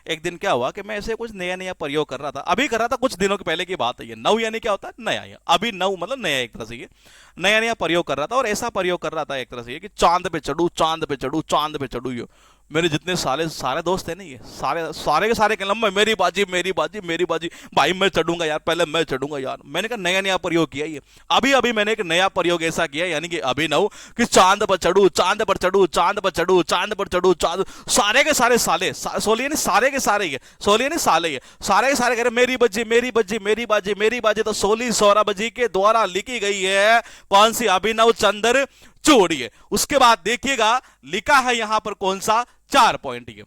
एक दिन क्या हुआ कि मैं ऐसे कुछ नया नया प्रयोग कर रहा था, अभी कर रहा था, कुछ दिनों के पहले की बात है ये। नव यानी क्या होता है, नया। ये अभी नव मतलब नया, एक तरह से ये नया नया प्रयोग कर रहा था, और ऐसा प्रयोग कर रहा था एक तरह से ये कि चांद पे चढ़ू, चांद पे चढ़ू, चांद पे चढ़ू। ये मेरे जितने सारे दोस्त हैं ना, ये सारे के सारे कहना मेरी बाजी मेरी बाजी मेरी बाजी, भाई मैं चढ़ूंगा यार, पहले मैं चढ़ूंगा यार। मैंने कहा नया नया प्रयोग किया ये, अभी अभी मैंने एक नया प्रयोग ऐसा किया, यानी कि अभिनव कि चांद पर चढ़ू, चांद पर चढ़ू, चांद पर चढ़ू, चांद पर चढ़ू, चांद, सारे के सारे साले सोलिए नहीं, सारे के सारे ये सोलिए नहीं साले, ये सारे के सारे कह रहे मेरी बज्जी मेरी बज्जी मेरी बाजी मेरी बाजी। तो सोली सौरभ जी के द्वारा लिखी गई है कौन सी, अभिनव चंद्रचूड़। उसके बाद देखिएगा लिखा है यहां पर कौन सा, 4 पॉइंट। ये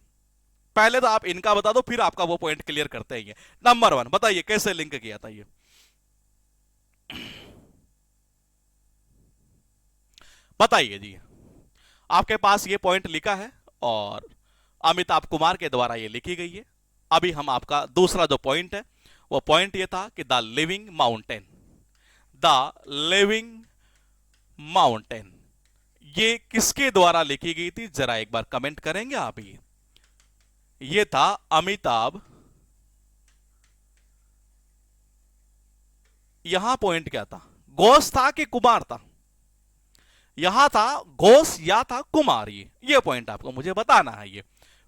पहले तो आप इनका बता दो, फिर आपका वो पॉइंट क्लियर करते हैं। नंबर 1 बताइए कैसे लिंक किया था ये, बताइए जी। आपके पास ये पॉइंट लिखा है और अमिताभ कुमार के द्वारा ये लिखी गई है। अभी हम आपका दूसरा जो पॉइंट है, वो पॉइंट ये था कि the living mountain, the living mountain ये किसके द्वारा लिखी गई थी, जरा एक बार कमेंट करेंगे आप। ये था अमिताभ, यहां पॉइंट क्या था, घोष था कि कुमार था, यहां था घोष या था कुमार, ये पॉइंट आपको मुझे बताना है ये,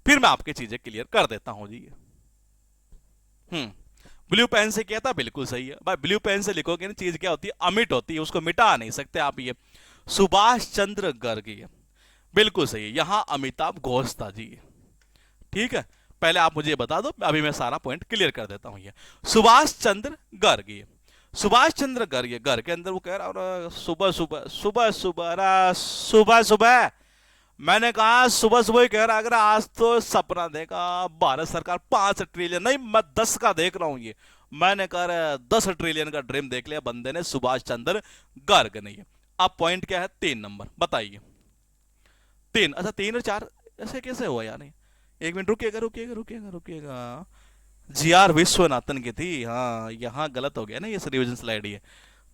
फिर मैं आपकी चीजें क्लियर कर देता हूं जी। ब्लू पेन से किया था, बिल्कुल सही है भाई, ब्लू पेन से लिखोगे ना चीज क्या होती है, अमिट होती है, उसको मिटा नहीं सकते आप। ये सुभाष चंद्र गर्ग, ये बिल्कुल सही है, यहां अमिताभ घोष था जी। ठीक है, पहले आप मुझे बता दो, अभी मैं सारा पॉइंट क्लियर कर देता हूं। ये सुभाष चंद्र गर्ग, ये सुभाष चंद्र गर्ग, ये घर के अंदर वो कह रहा सुबह सुबह सुबह सुबह सुबह सुबह, मैंने कहा सुबह सुबह ही कह रहा, अगर आज तो सपना देखा भारत सरकार 5 ट्रिलियन नहीं मैं 10 का देख रहा हूं। ये मैंने कहा 10 ट्रिलियन का ड्रीम देख लिया बंदे ने, सुभाष चंद्र गर्ग ने। अब पॉइंट क्या है, 3 नंबर बताइए। 3, अच्छा 3 और 4 ऐसे कैसे हुआ यार, एक मिनट रुकिएगा रुकिएगा रुकिएगा रुकिएगा, जीआर विश्वनाथन की थी, हाँ यहाँ गलत हो गया ना, ये रिवीजन स्लाइड ये,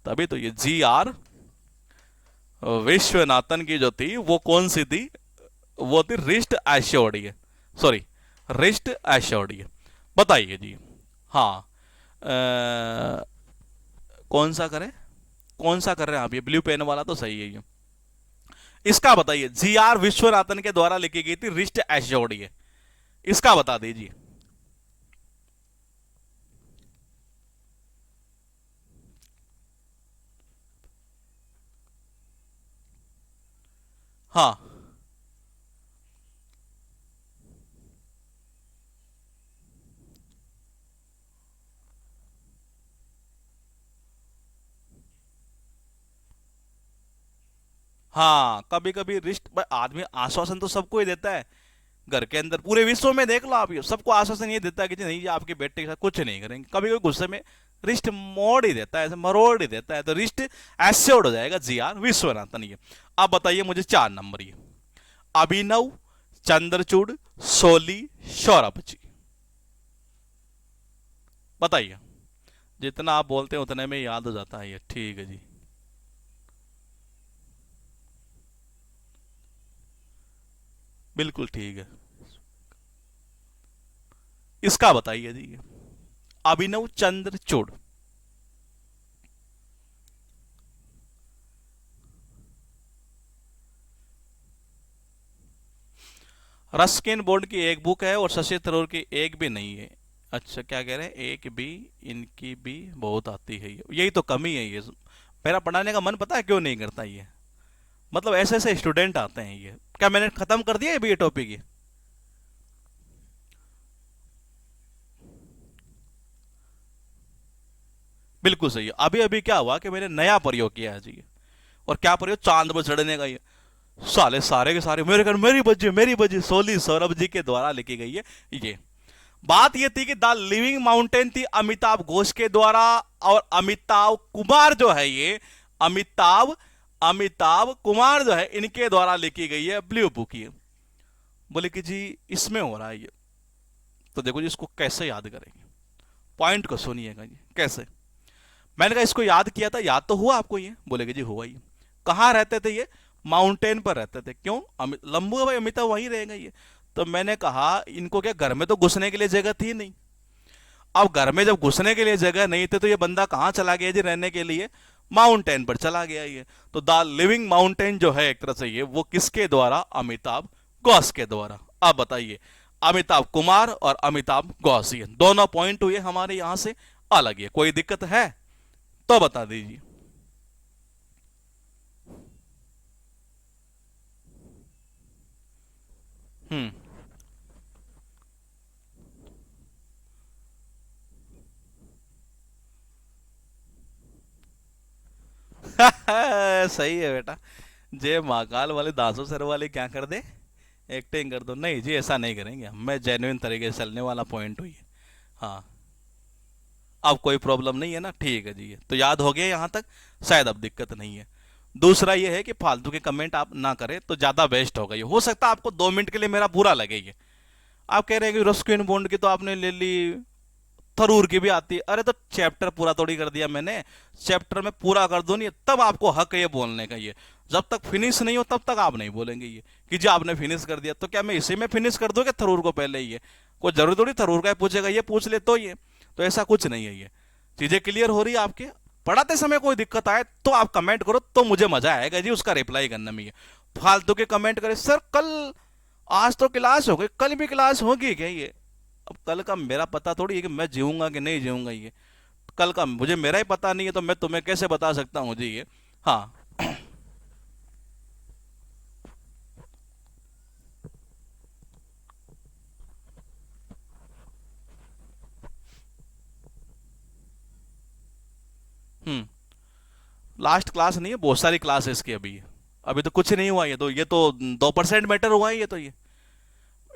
तभी तो ये जीआर विश्वनाथन की जो थी वो कौन सी थी, वो थी रिस्ट एश्योर्ड, ये सॉरी रिस्ट एश्योर्ड। ये बताइए जी। हाँ कौन सा करें, कौन सा कर रहे हैं आप, ये ब्लू पेन वाला तो सही है ये, इसका बताइए, जीआर विश्वनाथन के द्वारा लिखी गई थी रिस्ट एश्योर्ड, ये इसका बता दीजिए। हाँ हाँ, कभी कभी रिस्ट, आदमी आश्वासन तो सबको ही देता है घर के अंदर, पूरे विश्व में देख लो आप, ये सबको आश्वासन ये देता है कि जी नहीं जी आपके बेटे के साथ कुछ नहीं करेंगे, कभी कभी गुस्से में रिस्ट मोड़ ही देता है, ऐसे मरोड़ ही देता है, तो रिस्ट एस्योर्ड हो जाएगा जी आर विश्वनाथन। ये अब बताइए मुझे 4 नंबर, ये अभिनव, चंद्रचूड़, सोली, सौरभ जी, बताइए। जितना आप बोलते हैं उतने में याद हो जाता है ये, ठीक है जी। बिल्कुल ठीक है, इसका बताइए जी, अभिनव चंद्रचूड़। रस्किन बोर्ड की एक बुक है और शशि थरूर की एक भी नहीं है। अच्छा, क्या कह रहे हैं, एक भी, इनकी भी बहुत आती है, यही तो कमी है ये। मेरा पढ़ाने का मन पता है क्यों नहीं करता ये, मतलब ऐसे ऐसे स्टूडेंट आते हैं ये। क्या मैंने खत्म कर दिया अभी ये टॉपिक ये? बिल्कुल सही है। अभी अभी क्या हुआ कि मैंने नया प्रयोग किया है जी। और क्या प्रयोग, चांद पर चढ़ने का ये। साले सारे के सारे मेरे घर मेरी बजी सोली सौरभ जी के द्वारा लिखी गई है ये। बात ये थी कि द लिविंग माउंटेन थी अमिताभ घोष के द्वारा, और अमिताभ कुमार जो है ये, अमिताभ अमिताभ कुमार जो है इनके द्वारा लिखी गई है ब्लू बुक ये। बोले कि जी इसमें हो रहा है ये। तो देखो जी इसको कैसे याद करेंगे, पॉइंट को सुनिएगा जी कैसे। मैंने कहा इसको याद किया था, याद तो हुआ आपको ये? बोले कि जी हुआ ही। कहाँ रहते थे ये? माउंटेन पर रहते थे। क्यों? लंबू भाई अमिताभ वहीं रहेगा ये। तो मैंने कहा इनको क्या घर में तो घुसने के लिए जगह थी नहीं। अब घर में जब घुसने के लिए जगह नहीं थी तो ये बंदा कहाँ चला गया जी रहने के लिए? माउंटेन पर चला गया ये। तो द लिविंग माउंटेन जो है एक तरह से ये, वो किसके द्वारा? अमिताभ घोष के द्वारा। अब बताइए, अमिताभ कुमार और अमिताभ घोष, ये दोनों पॉइंट हुए हमारे यहां से अलग है। कोई दिक्कत है तो बता दीजिए। हम्म। सही है बेटा। जय महाकाल वाले दासो सर वाले क्या कर दे, एक्टिंग कर दो। नहीं जी ऐसा नहीं करेंगे हम, मैं जेन्युइन तरीके से चलने वाला पॉइंट हुई है। हाँ, अब कोई प्रॉब्लम नहीं है ना? ठीक है जी, ये तो याद हो गया यहाँ तक, शायद अब दिक्कत नहीं है। दूसरा ये है कि फालतू के कमेंट आप ना करें तो ज़्यादा बेस्ट होगा। ये हो सकता है आपको 2 मिनट के लिए मेरा बुरा लगे ये। आप कह रहे हैं कि रस्किन बॉन्ड की तो आपने ले ली, थरूर की भी आती है। अरे तो चैप्टर पूरा थोड़ी कर दिया मैंने, चैप्टर में पूरा कर दो नहीं तब आपको हक है ये बोलने का ये। जब तक फिनिश नहीं हो तब तक आप नहीं बोलेंगे ये कि जी आपने फिनिश कर दिया। तो क्या मैं इसी में फिनिश कर दूं कि थरूर को पहले ही है? कोई जरूरी थोड़ी थरूर का पूछेगा, ये पूछ ले तो ये। तो ऐसा कुछ नहीं है ये। चीजें क्लियर हो रही है आपके? पढ़ाते समय कोई दिक्कत आए तो आप कमेंट करो, तो मुझे मजा आएगा जी उसका रिप्लाई करने में। ये फालतू के कमेंट करे, सर कल, आज तो क्लास हो गई, कल भी क्लास होगी क्या ये? अब कल का मेरा पता थोड़ी है कि मैं जीऊंगा कि नहीं जीऊंगा ये। कल का मुझे मेरा ही पता नहीं है तो मैं तुम्हें कैसे बता सकता हूँ जी ये। हाँ। हम्म। लास्ट क्लास नहीं है, बहुत सारी क्लास है इसकी अभी। अभी तो कुछ नहीं हुआ, ये तो 2% मैटर हुआ है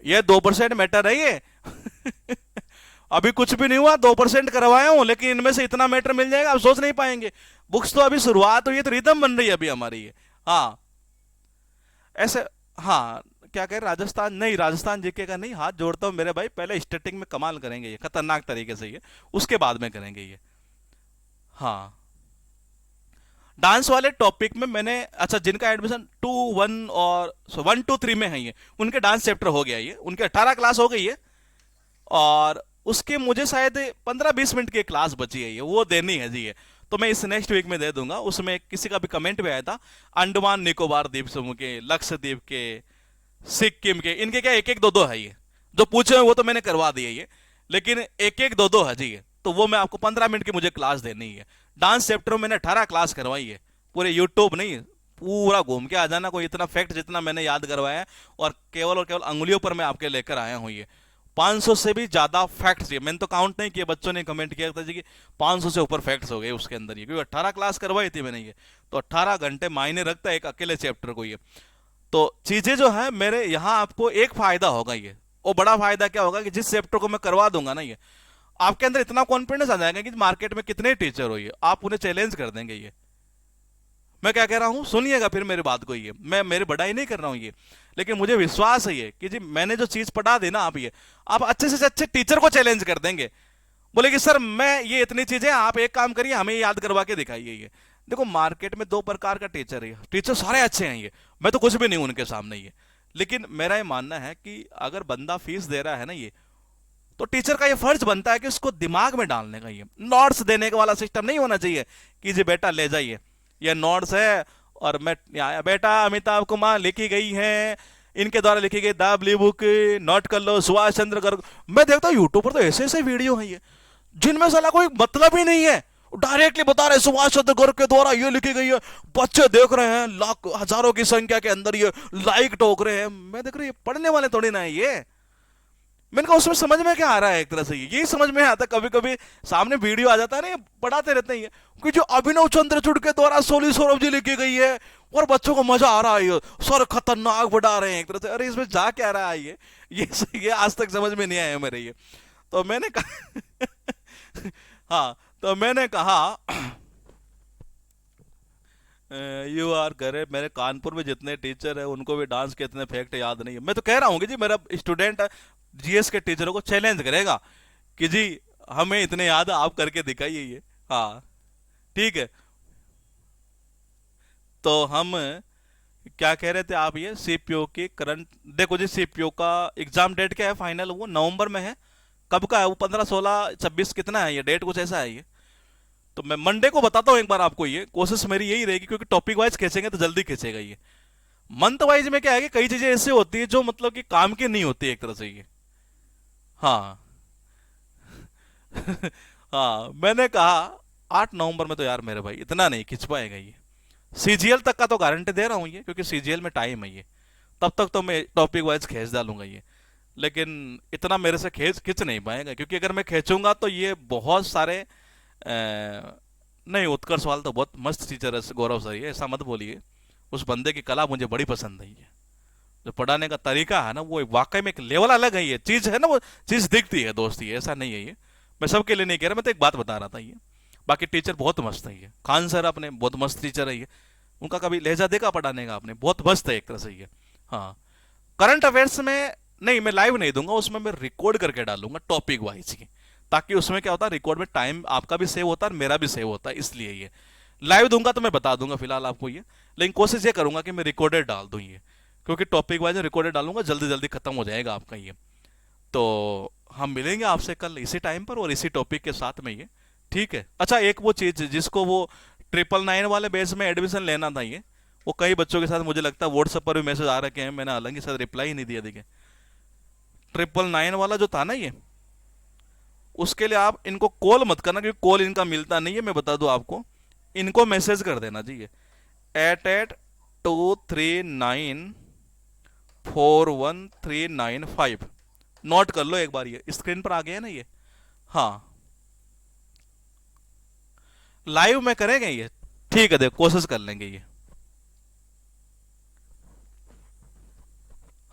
ये 2% मैटर है ये। अभी कुछ भी नहीं हुआ, 2% करवाया हूं, लेकिन इनमें से इतना मैटर मिल जाएगा आप सोच नहीं पाएंगे। बुक्स तो अभी शुरुआत हुई है, तो रिदम बन रही है अभी हमारी ये। हाँ ऐसे। हाँ, क्या कह रहे, राजस्थान नहीं, राजस्थान जीके का नहीं। हाथ जोड़ता हूँ मेरे भाई, पहले स्टार्टिंग में कमाल करेंगे ये खतरनाक तरीके से ये, उसके बाद में करेंगे ये। हाँ, डांस वाले टॉपिक में मैंने, अच्छा जिनका एडमिशन 2 1 और 1 2 3 में है ये, उनके डांस चैप्टर हो गया ये, उनके 18 क्लास हो गई है। और उसके मुझे शायद 15 20 मिनट की क्लास बची है ये, वो देनी है जी ये। तो मैं इस नेक्स्ट वीक में दे दूंगा। उसमें किसी का भी कमेंट भी आया था, अंडमान निकोबार द्वीप समूह के, लक्षद्वीप के, सिक्किम के, इनके क्या एक एक दो दो है ये। जो पूछे हुए वो तो मैंने करवा दिया ये, लेकिन एक एक दो दो है जी ये। तो वो मैं आपको 15 मिनट की मुझे क्लास देनी है। डांस चैप्टर में मैंने 18 क्लास करवाई है, पूरे यूट्यूब नहीं, पूरा घूम के आ जाना। कोई इतना फैक्ट जितना मैंने याद करवाया है, और केवल अंगुलियों पर मैं आपके लेकर आया हूँ ये। 500 से भी ज्यादा फैक्ट्स, ये मैंने तो काउंट नहीं किया, बच्चों ने कमेंट किया था जी कि 500 से ऊपर फैक्ट्स हो गए उसके अंदर ये, क्योंकि 18 क्लास करवाई थी मैंने ये। तो 18 घंटे मायने रखता है एक अकेले चैप्टर को ये। तो चीजें जो है मेरे यहाँ, आपको एक फायदा होगा ये। और बड़ा फायदा क्या होगा कि जिस चैप्टर को मैं करवा दूंगा ना ये, आपके अंदर इतना कॉन्फिडेंस आ जाएगा कि मार्केट में कितने टीचर हो, ये आप उन्हें चैलेंज कर देंगे। ये मैं क्या कह रहा हूं, सुनिएगा फिर मेरी बात को। ये मैं मेरी बढ़ाई नहीं कर रहा हूं ये, लेकिन मुझे विश्वास है ये कि जी मैंने जो चीज पढ़ा दी ना, आप अच्छे से अच्छे टीचर को चैलेंज कर देंगे। बोले कि सर मैं ये इतनी चीजें, आप एक काम करिए हमें याद करवा के दिखाइए। ये देखो मार्केट में दो प्रकार का टीचर है, टीचर सारे अच्छे हैं, ये मैं तो कुछ भी नहीं उनके सामने ये। लेकिन मेरा ये मानना है कि अगर बंदा फीस दे रहा है ना ये, तो टीचर का ये फर्ज बनता है कि उसको दिमाग में डालने का, ये नोट्स देने का वाला सिस्टम नहीं होना चाहिए कि जी बेटा ले जाइए ये नोट्स है, और मैं बेटा अमिताभ कुमार लिखी गई है, इनके द्वारा लिखी गई द ब्लू बुक, नोट कर लो सुभाष चंद्र गर्ग। मैं देखता हूँ यूट्यूब पर तो ऐसे ऐसे वीडियो है ये जिनमें साला कोई मतलब ही नहीं है, डायरेक्टली बता रहे सुभाष चंद्र गर्ग के द्वारा ये लिखी गई है, बच्चे देख रहे हैं लाख हजारों की संख्या के अंदर, ये लाइक ठोक रहे हैं। मैं देख रहा हूँ ये पढ़ने वाले थोड़ी ना है ये। मैंने कहा उसमें समझ में क्या आ रहा है, एक तरह से यही समझ में आता है। कभी कभी सामने वीडियो आ जाता है ना, पढ़ाते रहते हैं कि जो अभिनव चंद्रचूड़ के द्वारा सोली सौरभ जी लिखी गई है, और बच्चों को मजा आ रहा है, ये सर खतरनाक बढ़ा रहे हैं एक तरह से। अरे इसमें जा क्या रहा है ये आज तक समझ में नहीं आया मेरे ये। तो मैंने कहा हाँ, तो मैंने कहा यू आर करे, मेरे कानपुर में जितने टीचर है उनको भी डांस के इतने फैक्ट याद नहीं है। मैं तो कह रहा हूँ कि जी मेरा स्टूडेंट जीएस के टीचरों को चैलेंज करेगा कि जी हमें इतने याद आप करके दिखाइए ये। हाँ ठीक है, तो हम क्या कह रहे थे आप, ये सीपीओ की करंट देखो जी। सीपीओ का एग्जाम डेट क्या है फाइनल, वो नवंबर में है। कब का है वो, 15 16 26 कितना है ये डेट, कुछ ऐसा है ये। तो मैं मंडे को बताता हूँ एक बार आपको, ये कोशिश मेरी यही रहेगी क्योंकि टॉपिक वाइज खींचेंगे तो जल्दी खींचेगा ये। मंथ वाइज में क्या है कि कई चीजें ऐसी होती है जो मतलब कि काम की नहीं होती एक तरह से ये। हाँ हाँ, मैंने कहा 8 नवंबर में तो यार मेरे भाई इतना नहीं खिंच पाएगा ये। सीजीएल तक का तो गारंटी दे रहा हूँ ये, क्योंकि सीजीएल में टाइम है ये, तब तक तो मैं टॉपिक वाइज खींच डालूंगा ये। लेकिन इतना मेरे से खींच नहीं पाएगा, क्योंकि अगर मैं खींचूंगा तो ये बहुत सारे नहीं, उत्कर्ष वाल तो बहुत मस्त टीचर है गौरव सर, ये ऐसा मत बोलिए। उस बंदे की कला मुझे बड़ी पसंद है, ये जो पढ़ाने का तरीका है ना वो वाकई में एक लेवल अलग है। ये चीज है ना, वो चीज दिखती है दोस्त, ये ऐसा नहीं है ये। मैं सबके लिए नहीं कह रहा, मैं तो एक बात बता रहा था ये। बाकी टीचर बहुत मस्त है ये, खान सर अपने बहुत मस्त टीचर है ये। उनका कभी लहजा देखा पढ़ाने का आपने, बहुत मस्त है एक तरह से ये। हाँ, करंट अफेयर्स में नहीं, मैं लाइव नहीं दूंगा उसमें, मैं रिकॉर्ड करके डालूंगा टॉपिक वाइज की, ताकि उसमें क्या होता है रिकॉर्ड में टाइम आपका भी सेव होता है और मेरा भी सेव होता है, इसलिए ये लाइव दूंगा तो मैं बता दूंगा फिलहाल आपको ये। लेकिन कोशिश ये करूंगा कि मैं रिकॉर्डेड डाल दूं ये, क्योंकि टॉपिक वाइज रिकॉर्डेड डालूंगा जल्दी जल्दी खत्म हो जाएगा आपका ये। तो हम मिलेंगे आपसे कल इसी टाइम पर और इसी टॉपिक के साथ में ये, ठीक है। अच्छा, एक वो चीज जिसको वो 999 वाले बेस में एडमिशन लेना था ये, वो कई बच्चों के साथ मुझे लगता है व्हाट्सएप पर भी मैसेज आ रखे हैं, मैंने हालांकि शायद रिप्लाई ही नहीं दिया। देखिए 999 वाला जो था ना ये, उसके लिए आप इनको कॉल मत करना, क्योंकि कॉल इनका मिलता नहीं है, मैं बता दूं आपको। इनको मैसेज कर देना जी ये 8823941395। नोट कर लो एक बार, ये स्क्रीन पर आ गया ना ये। हाँ, लाइव में करेंगे ये, ठीक है, देखो कोशिश कर लेंगे ये।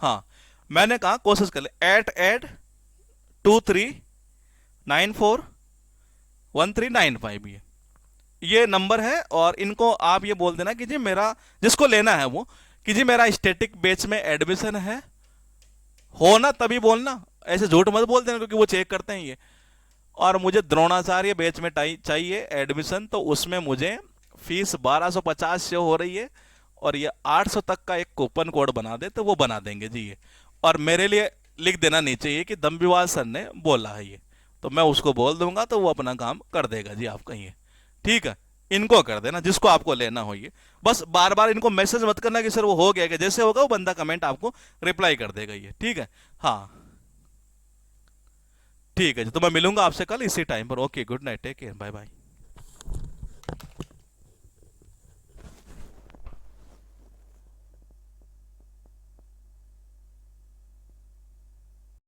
हाँ, मैंने कहा कोशिश कर ले, 8823941395 ये नंबर है। और इनको आप ये बोल देना कि जी मेरा, जिसको लेना है वो, कि जी मेरा स्टैटिक बैच में एडमिशन है, हो ना तभी बोलना, ऐसे झूठ मत बोल देना, क्योंकि वो चेक करते हैं ये। और मुझे द्रोणाचार्य बैच में चाहिए एडमिशन, तो उसमें मुझे फीस 1250 से हो रही है, और ये 800 तक का एक कूपन कोड बना दे तो वो बना देंगे जी ये। और मेरे लिए लिख देना नीचे ये कि दम्बिवाल सर ने बोला है ये, तो मैं उसको बोल दूंगा तो वो अपना काम कर देगा जी आपका ये, ठीक है। इनको कर देना जिसको आपको लेना हो ये, बस बार बार इनको मैसेज मत करना कि सर वो हो गया, कि जैसे होगा वो बंदा कमेंट आपको रिप्लाई कर देगा ये, ठीक है। हाँ ठीक है जी, तो मैं मिलूंगा आपसे कल इसी टाइम पर। Okay, good night, take care, bye bye.